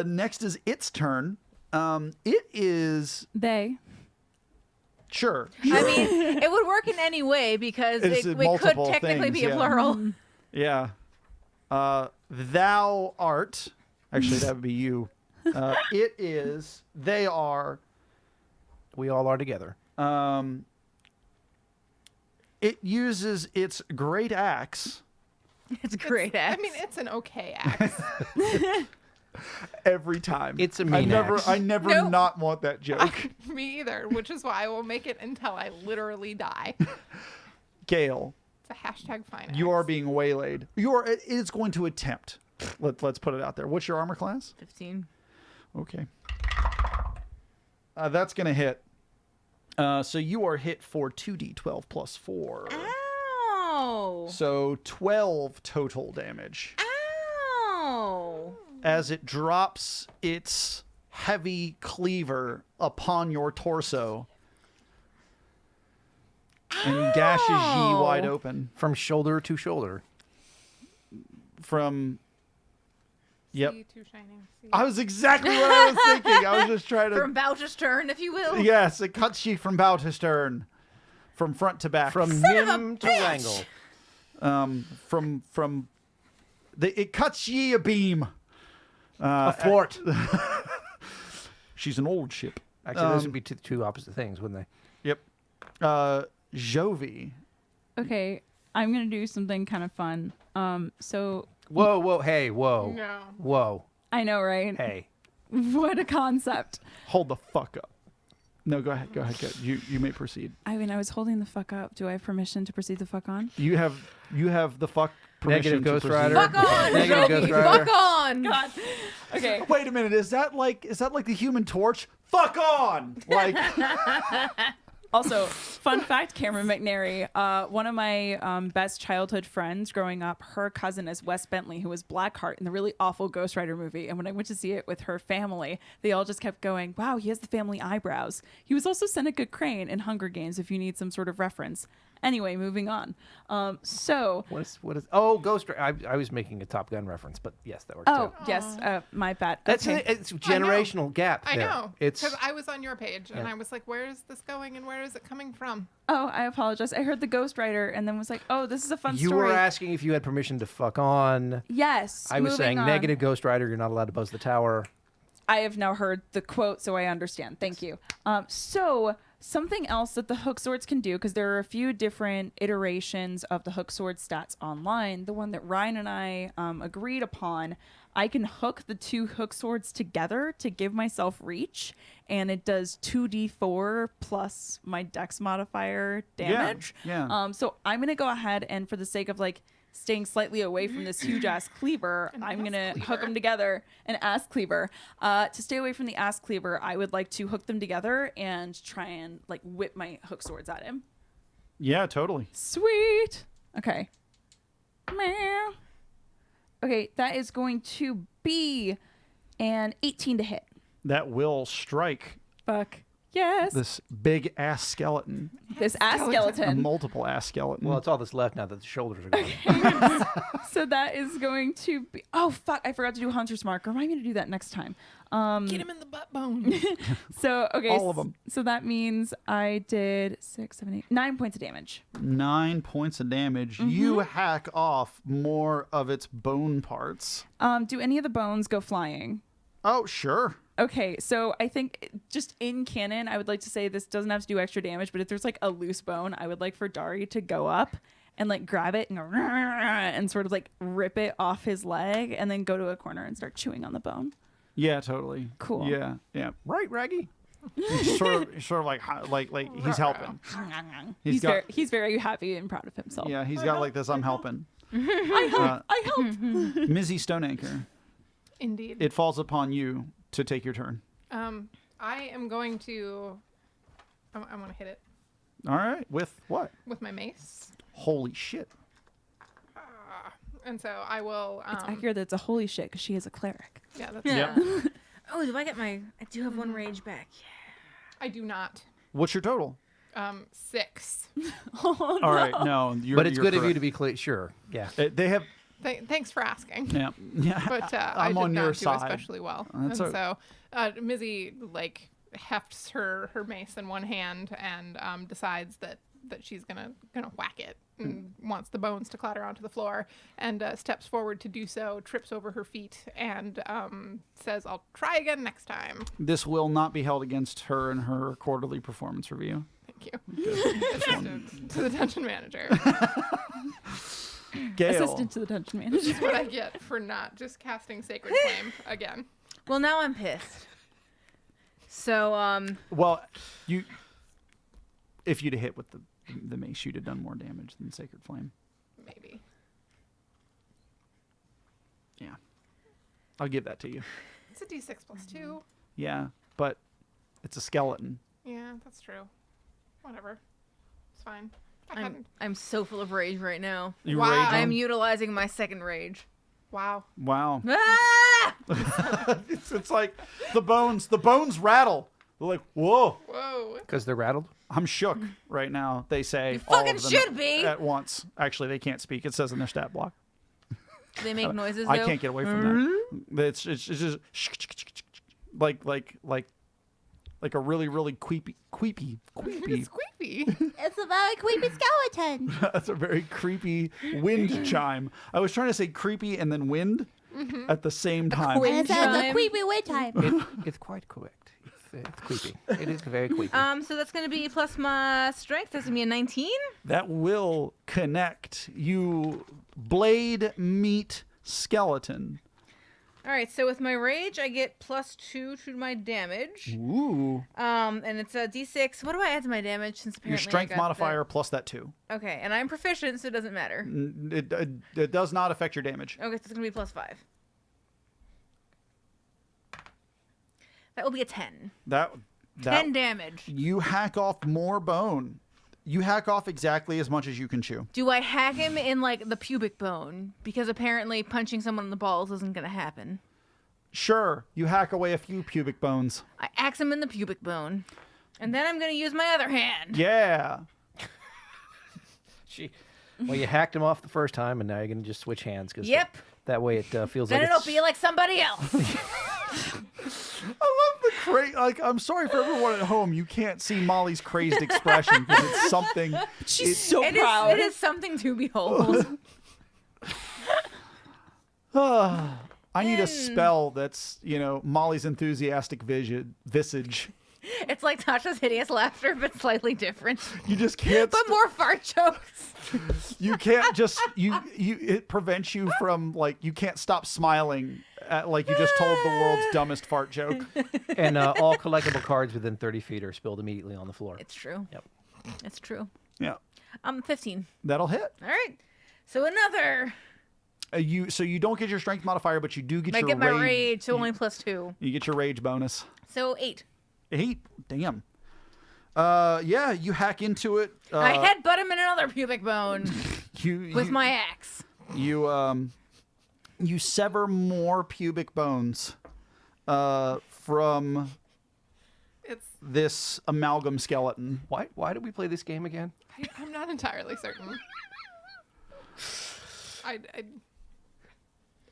S6: Next is its turn. It is
S3: They.
S6: sure.
S2: I mean, it would work in any way because
S6: It's
S2: it could
S6: multiple
S2: technically
S6: things,
S2: be a
S6: yeah.
S2: plural.
S6: Yeah. Thou art. Actually, that would be you. It is. They are.
S4: We all are together.
S6: It uses its great axe
S2: It's great.
S1: I mean, it's an okay axe.
S6: every time.
S4: It's a mean axe.
S6: I never
S2: Nope.
S6: not want that joke.
S1: Me either, which is why I will make it until I literally die.
S6: Gale,
S1: It's a hashtag fine.
S6: you are
S1: axe.
S6: being waylaid. It is going to attempt. Let's put it out there. What's your armor class?
S2: 15.
S6: Okay. That's going to hit. So you are hit for 2d12 plus 4.
S2: Ow!
S6: So 12 total damage.
S2: Ow!
S6: As it drops its heavy cleaver upon your torso and gashes ye
S2: Ow!
S6: wide open
S4: From shoulder to shoulder.
S6: from... Yep.
S1: See, too shining. See.
S6: I was exactly what I was thinking. I was just trying to...
S2: From Boucher's turn, if you will.
S6: Yes, it cuts ye from bow to stern. From front to back.
S4: From
S2: Son of a
S4: Nim to
S2: bitch!
S4: Wrangle.
S6: It cuts ye a beam.
S4: A thwart.
S6: She's an old ship.
S4: Actually, those would be two opposite things, wouldn't they?
S6: Yep. Jovi.
S3: Okay, I'm gonna do something kind of fun. So
S4: Whoa, hey, whoa.
S1: No.
S4: Whoa,
S3: I know, right?
S4: hey.
S3: What a concept.
S6: Hold the fuck up. No, go ahead. You may proceed.
S3: I mean, I was holding the fuck up. Do I have permission to proceed the fuck on?
S6: You have the fuck permission
S4: Negative
S6: to
S4: Ghost
S6: proceed.
S4: Rider.
S2: Fuck on,
S4: Negative Ghost
S2: Joby.
S4: Rider.
S2: Fuck on.
S3: God. Okay.
S6: Wait a minute. Is that like the Human Torch? Fuck on. Like
S3: Also, fun fact, Cameron McNary, one of my best childhood friends growing up, her cousin is Wes Bentley, who was Blackheart in the really awful Ghost Rider movie. And when I went to see it with her family, they all just kept going, wow, he has the family eyebrows. He was also Seneca Crane in Hunger Games, if you need some sort of reference. Anyway, moving on. So...
S4: What is? Oh, Ghost Rider. I was making a Top Gun reference, but yes, that works
S3: Oh,
S4: too.
S3: yes, my bad.
S4: That's
S3: Okay.
S4: it's generational gap.
S1: I
S4: there.
S1: know.
S4: It's
S1: Because I was on your page and
S4: Yeah.
S1: I was like, where is this going and where is it coming from?
S3: Oh, I apologize. I heard the Ghost Rider and then was like, oh, this is a fun
S4: you
S3: story.
S4: were asking if you had permission to fuck on.
S3: Yes.
S4: I was
S3: moving
S4: saying
S3: on.
S4: negative Ghost Rider. You're not allowed to buzz the tower.
S3: I have now heard the quote, so I understand. Thank you. So something else that the hook swords can do, because there are a few different iterations of the hook sword stats online. The one that Ryan and I agreed upon, I can hook the two hook swords together to give myself reach, and it does 2d4 plus my dex modifier damage.
S6: Yeah.
S3: So I'm gonna go ahead and, for the sake of like staying slightly away from this huge ass cleaver, I'm gonna hook them together. An ass cleaver. To stay away from the ass cleaver, I would like to hook them together and try and like whip my hook swords at him.
S6: Yeah, totally.
S3: Sweet. Okay. Meow. Okay, that is going to be an 18 to hit.
S6: That will strike
S3: Fuck. Yes.
S6: this big ass skeleton.
S3: This ass
S6: A
S3: skeleton.
S6: multiple ass skeleton.
S4: Well, it's all that's left now that the shoulders are gone.
S3: So that is going to be. Oh, fuck. I forgot to do Hunter's Mark. Remind me to do that next time.
S1: Get him in the butt bone.
S3: So, okay.
S6: All of 'em.
S3: So that means I did 6, 7, 8, 9 points of damage.
S6: 9 points of damage.
S3: Mm-hmm.
S6: You hack off more of its bone parts.
S3: Do any of the bones go flying?
S6: Oh, sure.
S3: Okay, so I think just in canon, I would like to say this doesn't have to do extra damage, but if there's like a loose bone, I would like for Dari to go up and like grab it and go and sort of like rip it off his leg and then go to a corner and start chewing on the bone.
S6: Yeah, totally.
S3: Cool.
S6: Yeah.
S4: Right, Raggy?
S6: sort of like he's helping.
S3: He's
S6: got
S3: he's very happy and proud of himself.
S6: yeah, he's got like this. I'm helping.
S3: I helped.
S6: Mizzy Stoneanchor.
S1: Indeed.
S6: It falls upon you to take your turn.
S1: I am going to. I want to hit it
S6: All right. With what?
S1: with my mace.
S6: Holy shit.
S1: And so I will.
S3: It's accurate that it's a holy shit because she is a cleric.
S1: Yeah, that's
S2: Yeah. Oh, do I get my? I do have one rage back.
S1: I do not.
S6: What's your total?
S1: 6.
S6: All right. No, you're,
S4: But it's
S6: you're
S4: good of you
S6: correct.
S4: to be clear. Sure. Yeah.
S6: They have.
S1: Thanks for asking.
S6: Yeah. Yeah.
S1: But I
S6: I'm
S1: did
S6: on
S1: not
S6: your
S1: do
S6: side.
S1: especially well.
S6: That's
S1: And so Mizzy like hefts her mace in one hand and decides that she's gonna whack it and wants the bones to clatter onto the floor and steps forward to do so, trips over her feet and says, "I'll try again next time."
S6: This will not be held against her in her quarterly performance review.
S1: Thank you. Assistant to the dungeon manager.
S6: Gail.
S3: Assistant to the dungeon manager.
S1: This is what I get for not just casting Sacred Flame again.
S2: Well, now I'm pissed. So,
S6: Well, if you'd have hit with the mace, you'd have done more damage than Sacred Flame.
S1: Maybe.
S6: Yeah. I'll give that to you.
S1: It's a D6 plus 2.
S6: Yeah, but it's a skeleton.
S1: Yeah, that's true. Whatever. It's fine. I hadn't.
S2: I'm so full of rage right now.
S6: You
S1: Wow.
S6: rage
S2: I am
S6: on?
S2: utilizing my second rage.
S1: Wow.
S6: Wow.
S2: Ah!
S6: It's like the bones rattle. They're like, whoa.
S1: Whoa.
S4: Because they're rattled.
S6: I'm shook right now. They say
S2: You
S6: all
S2: fucking
S6: of them
S2: should be.
S6: at once. Actually, they can't speak. It says in their stat block.
S2: Do they make noises,
S6: I
S2: though?
S6: can't get away from that. It's just like a really queepy.
S1: It's squeaky.
S7: It's a very creepy skeleton.
S6: That's a very creepy wind chime. I was trying to say creepy and then wind at the same time.
S7: And it sounds
S2: Chime.
S7: a creepy wind time.
S4: It's quite correct. It's creepy. It is very creepy.
S2: So that's going to be plus my strength. That's going to be a 19.
S6: That will connect. You blade meet skeleton.
S2: All right, so with my rage, I get +2 to my damage.
S6: Ooh.
S2: And it's a D6. What do I add to my damage? Since apparently
S6: Your strength
S2: I got
S6: modifier plus that 2.
S2: Okay, and I'm proficient, so it doesn't matter.
S6: It does not affect your damage.
S2: Okay, so it's gonna be +5. That will be a 10.
S6: That
S2: 10 damage.
S6: You hack off more bone. You hack off exactly as much as you can chew.
S2: Do I hack him in like the pubic bone? Because apparently punching someone in the balls isn't gonna happen.
S6: Sure, you hack away a few pubic bones.
S2: I axe him in the pubic bone, and then I'm gonna use my other hand.
S6: Yeah.
S4: Well, you hacked him off the first time, and now you're going to just switch hands. Cause
S2: Yep.
S4: that way it feels
S2: Then
S4: like
S2: it'll
S4: it's...
S2: be like somebody else.
S6: I love the I'm sorry for everyone at home. You can't see Molly's crazed expression because it's something.
S3: She's so
S2: It
S3: proud.
S2: is something to behold.
S6: I need a spell that's, Molly's enthusiastic visage.
S2: It's like Tasha's hideous laughter, but slightly different.
S6: You just can't.
S2: But more fart jokes.
S6: You can't just it prevents you from you can't stop smiling at you just told the world's dumbest fart joke.
S4: And all collectible cards within 30 feet are spilled immediately on the floor.
S2: It's true.
S4: Yep.
S2: It's true.
S6: Yeah.
S2: 15.
S6: That'll hit.
S2: All right. So another.
S6: So you don't get your strength modifier, but you do get
S2: I
S6: your
S2: get my
S6: rage.
S2: rage, so only +2.
S6: You get your rage bonus.
S2: So 8.
S6: 8. Damn. Yeah, you hack into it.
S2: I headbutt him in another pubic bone with my axe.
S6: You sever more pubic bones from
S1: It's.
S6: this amalgam skeleton.
S4: Why did we play this game again?
S1: I'm not entirely certain.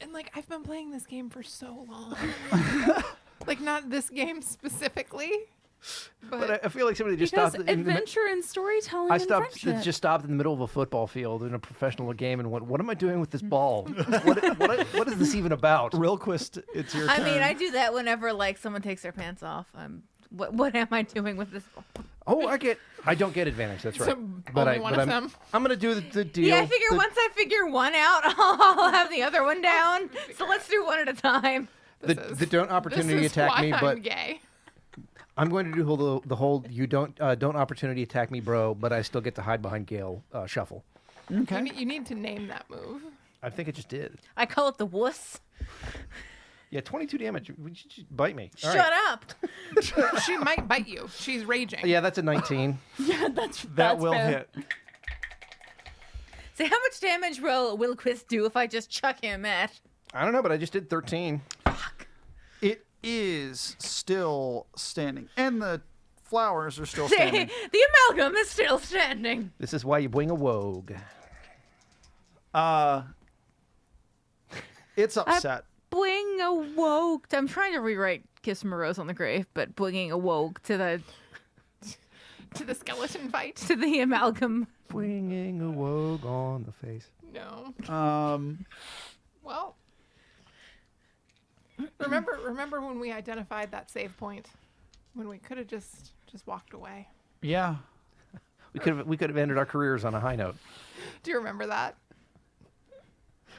S1: And I've been playing this game for so long. Not this game specifically,
S4: But I feel like somebody just
S3: Because
S4: stopped in the
S3: adventure and storytelling
S4: I
S3: and
S4: stopped.
S3: friendship.
S4: Just stopped in the middle of a football field in a professional game and went, "What am I doing with this ball? what is this even about?"
S6: Realquist, it's your turn.
S2: I mean, I do that whenever someone takes their pants off. What am I doing with this?
S4: Oh, I don't get advantage. That's right.
S1: So only one of them.
S4: I'm gonna do the deal.
S2: Yeah, I figure once I figure one out, I'll have the other one down. So let's do one at a time.
S4: the don't opportunity attack me,
S1: I'm
S4: but
S1: gay.
S4: I'm going to do the whole you don't opportunity attack me, bro. But I still get to hide behind Gale shuffle.
S6: Okay.
S1: You need to name that move.
S4: I think it just did.
S2: I call it the wuss.
S4: Yeah, 22 damage. Just bite me. All
S2: Shut
S4: right.
S2: up.
S1: She might bite you. She's raging.
S4: Yeah, that's a 19.
S3: Yeah, that's
S6: That will
S3: fair.
S6: hit.
S2: So how much damage will Quist do if I just chuck him at?
S4: I don't know, but I just did 13.
S6: It is still standing, and the flowers are still
S2: the
S6: standing.
S2: amalgam is still standing.
S4: This is why you bring a wogue.
S6: It's upset.
S2: Bling awoke. I'm trying to rewrite Kiss from a Rose on the Grave, but blinging awoke to the
S1: skeleton fight.
S2: to the amalgam.
S4: Bringing a wogue on the face.
S1: No.
S6: Well,
S1: remember when we identified that save point, when we could have just walked away.
S6: yeah.
S4: We could have ended our careers on a high note.
S1: Do you remember that?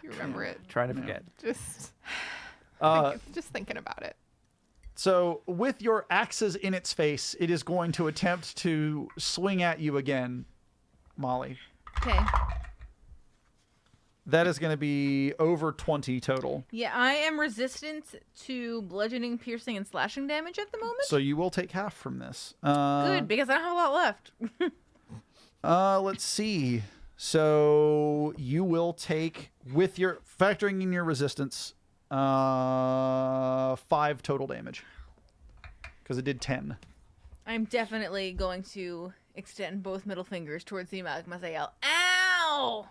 S1: You remember it?
S4: Trying to forget.
S1: Just thinking about it.
S6: So with your axes in its face, it is going to attempt to swing at you again, Molly.
S2: Okay.
S6: That is going to be over 20 total.
S2: Yeah, I am resistant to bludgeoning, piercing, and slashing damage at the moment.
S6: So you will take half from this.
S2: Good, because I don't have a lot left.
S6: Let's see. So you will take, with your factoring in your resistance, 5 total damage. Because it did 10.
S2: I'm definitely going to extend both middle fingers towards the amalgam as I yell, "Ow!"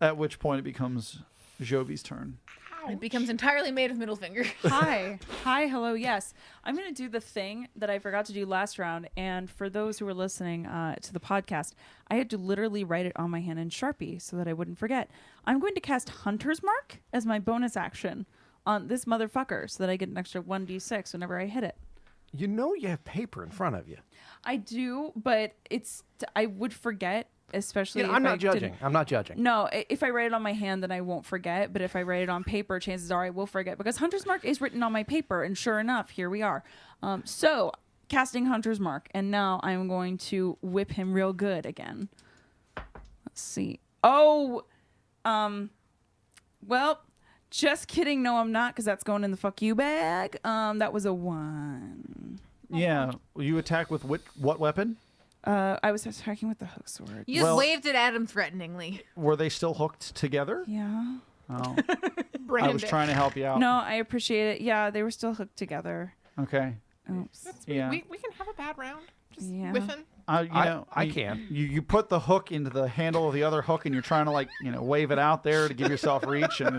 S6: At which point it becomes Jovi's turn.
S2: It becomes entirely made of middle fingers.
S3: Hi, hello, yes. I'm going to do the thing that I forgot to do last round. And for those who are listening to the podcast, I had to literally write it on my hand in Sharpie so that I wouldn't forget. I'm going to cast Hunter's Mark as my bonus action on this motherfucker so that I get an extra 1d6 whenever I hit it.
S4: You know you have paper in front of you.
S3: I do, but I would forget especially.
S4: Yeah,
S3: if
S4: I'm
S3: I
S4: not judging.
S3: didn't-
S4: I'm not judging.
S3: No, if I write it on my hand, then I won't forget. But if I write it on paper, chances are I will forget because Hunter's Mark is written on my paper. And sure enough, here we are. So, casting Hunter's Mark. And now I'm going to whip him real good again. Let's see. Oh, well, just kidding. No, I'm not because that's going in the fuck you bag. That was a 1.
S6: Yeah. You attack with what weapon?
S3: I was attacking with the hook sword.
S2: You just
S6: Well-
S2: waved it at him threateningly.
S6: Were they still hooked together?
S3: Yeah.
S6: Oh, I
S1: Brand
S6: was
S1: it.
S6: trying to help you out.
S3: No, I appreciate it. Yeah, they were still hooked together.
S6: Okay.
S3: Oops.
S1: That's sweet.
S6: Yeah.
S1: We can have a bad round. Just
S3: Yeah.
S1: whiffing.
S6: I
S4: can.
S6: You put the hook into the handle of the other hook, and you're trying to wave it out there to give yourself reach, and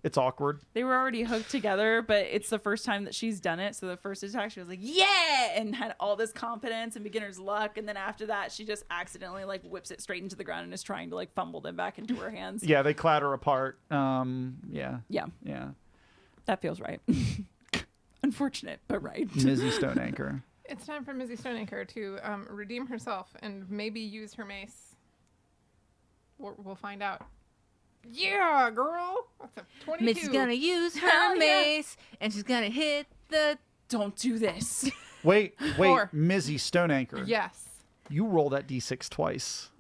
S6: it's awkward.
S3: They were already hooked together, but it's the first time that she's done it. So the first attack, she was like, "Yeah!" and had all this confidence and beginner's luck. And then after that, she just accidentally whips it straight into the ground and is trying to fumble them back into her hands.
S6: Yeah, they clatter apart. Yeah.
S3: Yeah,
S6: Yeah.
S3: that feels right. Unfortunate, but right.
S6: Mizzy Stoneanchor.
S1: It's time for Mizzy Stoneanchor to redeem herself and maybe use her mace. We'll find out. Yeah, girl. That's a 22.
S2: Mitch's gonna use her
S3: Hell yeah.
S2: mace, and she's gonna hit the.
S3: Don't do this.
S6: Wait,
S1: 4.
S6: Mizzy Stoneanchor.
S1: Yes.
S6: You roll that d6 twice.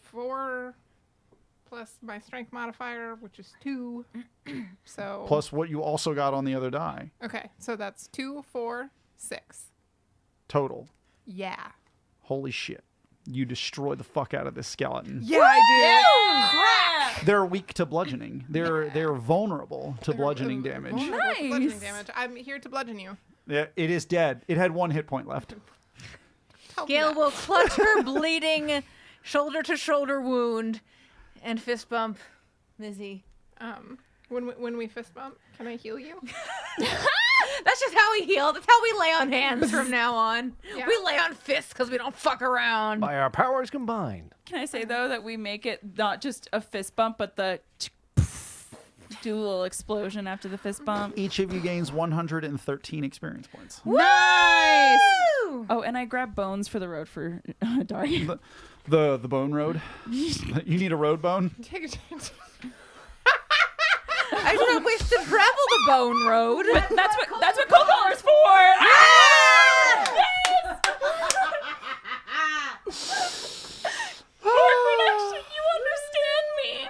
S1: 4 plus my strength modifier, which is 2. So
S6: Plus what you also got on the other die.
S1: okay, so that's 2, 4, 6.
S6: Total.
S1: Yeah.
S6: Holy shit. You destroy the fuck out of this skeleton.
S1: Yeah, I
S3: Crap!
S6: They're weak to bludgeoning. They're vulnerable to bludgeoning damage.
S1: Vulnerable to bludgeoning
S3: Nice.
S1: damage. I'm here to bludgeon you.
S6: Yeah, it is dead. It had 1 hit point left.
S1: Tell me
S2: Gail
S1: that.
S2: will clutch her bleeding shoulder to shoulder wound and fist bump Mizzy.
S1: When we fist bump, can I heal you?
S2: That's just how we heal. That's how we lay on hands from now on.
S1: Yeah.
S2: We lay on fists because we don't fuck around.
S4: By our powers combined.
S3: Can I say, though, that we make it not just a fist bump, but the do a little explosion after the fist bump?
S6: Each of you gains 113 experience points.
S3: Nice!
S2: Woo!
S3: Oh, and I grab bones for the road for Dari.
S6: The bone road. You need a road bone?
S1: Take a chance.
S2: I do not wish to travel the bone road.
S3: That's what cold collar's for! Connection, you understand me.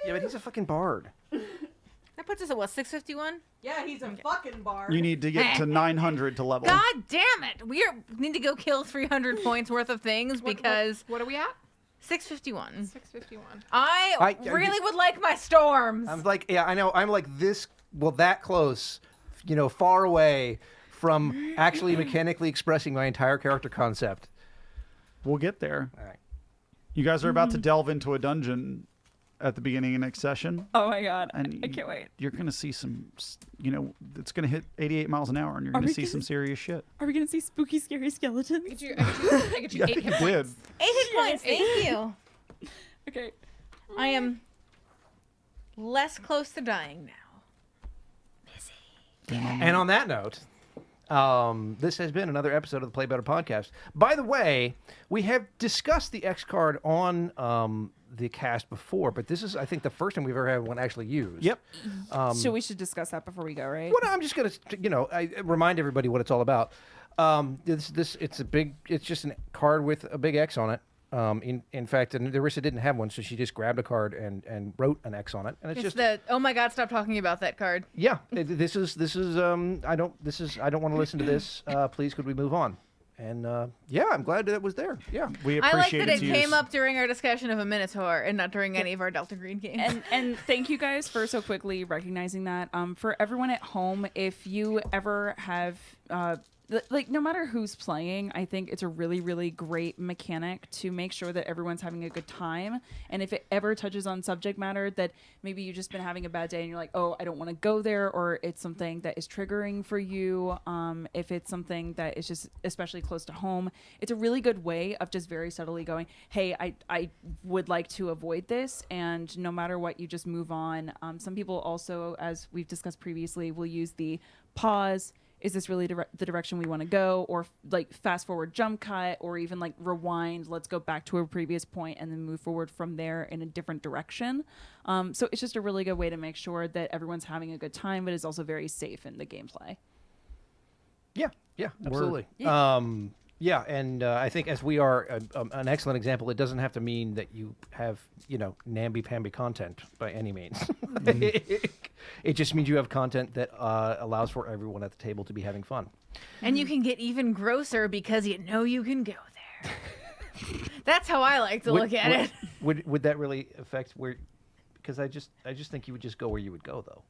S4: Yeah, but he's a fucking bard.
S2: That puts us at what, 651?
S5: Yeah, he's a fucking bard.
S6: You need to get to 900 to level.
S2: God damn it. We need to go kill 300 points worth of things because
S1: What are we at?
S2: 651.
S1: 651.
S2: I really would like my storms.
S4: I'm like, yeah, I know. I'm like this, that close, far away from actually mechanically expressing my entire character concept.
S6: We'll get there.
S4: All right.
S6: You guys are about to delve into a dungeon at the beginning of next session.
S3: Oh my god,
S6: And
S3: I can't wait.
S6: You're going to see some, it's going to hit 88 miles an hour, and you're going
S3: Are
S6: to
S3: we
S6: see some
S3: gonna-
S6: serious shit.
S3: Are we gonna see spooky, scary skeletons?
S1: I get you
S6: Yeah,
S1: 8
S6: you
S1: hit
S6: did.
S1: points.
S2: 8 hit points, thank you.
S3: Okay.
S2: I am less close to dying now.
S4: And on that note, this has been another episode of the Play Better podcast. By the way, we have discussed the X card on the cast before, but this is, I think, the first time we've ever had one actually used.
S6: Yep.
S3: So we should discuss that before we go, right?
S4: Well, I'm just gonna, I remind everybody what it's all about. It's just a card with a big X on it. In fact, and Narissa didn't have one, so she just grabbed a card and wrote an X on it, and it's
S2: It's
S4: just
S2: the, oh my god, stop talking about that card.
S4: yeah. This is I don't want to listen to this. Please, could we move on? And yeah, I'm glad that it was there. Yeah.
S6: We
S2: I like
S6: appreciate
S2: that it
S6: its
S2: came
S6: use.
S2: up during our discussion of a Minotaur and not during any of our Delta Green games.
S3: And thank you guys for so quickly recognizing that. For everyone at home, if you ever have no matter who's playing, I think it's a really, really great mechanic to make sure that everyone's having a good time. And if it ever touches on subject matter that maybe you've just been having a bad day and you're like, oh, I don't want to go there, or it's something that is triggering for you, if it's something that is just especially close to home, it's a really good way of just very subtly going, hey, I would like to avoid this. And no matter what, you just move on. Some people also, as we've discussed previously, will use the pause, is this really the direction we want to go, or like fast forward, jump cut, or even like rewind, let's go back to a previous point and then move forward from there in a different direction. So it's just a really good way to make sure that everyone's having a good time, but is also very safe in the gameplay.
S4: Yeah, absolutely.
S3: Yeah.
S4: And I think as we are an excellent example, it doesn't have to mean that you have, namby-pamby content by any means. It just means you have content that allows for everyone at the table to be having fun.
S2: And you can get even grosser because you know you can go there. That's how I like to look at it.
S4: Would that really affect where? Because I just think you would just go where you would go, though.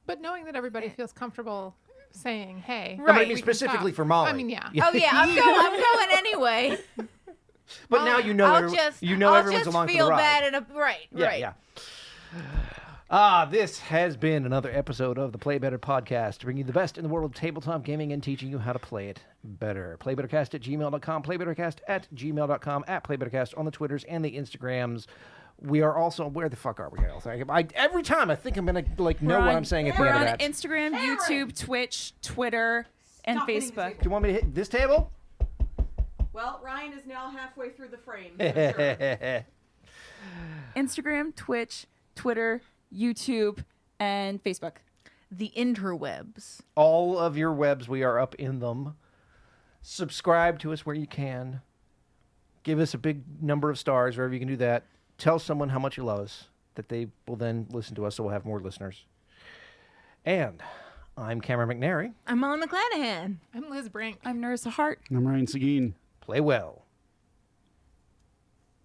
S1: But knowing that everybody feels comfortable saying, "Hey,"
S4: No, but I
S2: Right.
S4: mean
S1: we can
S4: specifically
S1: stop.
S4: for Molly.
S1: I mean, yeah.
S2: Oh yeah, I'm going anyway.
S4: But now you know
S2: I'll
S4: everyone's
S2: just
S4: along for
S2: feel
S4: the ride.
S2: bad at right.
S4: Yeah. This has been another episode of the Play Better podcast, bringing you the best in the world of tabletop gaming and teaching you how to play it better. PlayBetterCast@gmail.com, PlayBetterCast@gmail.com, @PlayBetterCast on the Twitters and the Instagrams. We are also, where the fuck are we, guys? Every time I think I'm going to know what I'm saying at the
S3: We're
S4: end
S3: on
S4: of that.
S3: Instagram, YouTube, Twitch, Twitter, and
S5: Stop hitting the
S3: Facebook.
S5: table.
S4: Do you want me to hit this table?
S5: Well, Ryan is now halfway through the frame. So sure.
S3: Instagram, Twitch, Twitter, YouTube, and Facebook.
S2: The interwebs.
S4: All of your webs, we are up in them. Subscribe to us where you can. Give us a big number of stars wherever you can do that. Tell someone how much you love us, that they will then listen to us, so we'll have more listeners. And I'm Cameron McNary.
S2: I'm Molly McClanahan.
S1: I'm Liz Brink.
S3: I'm Nerissa Hart.
S6: I'm Ryan Seguin.
S4: Play well.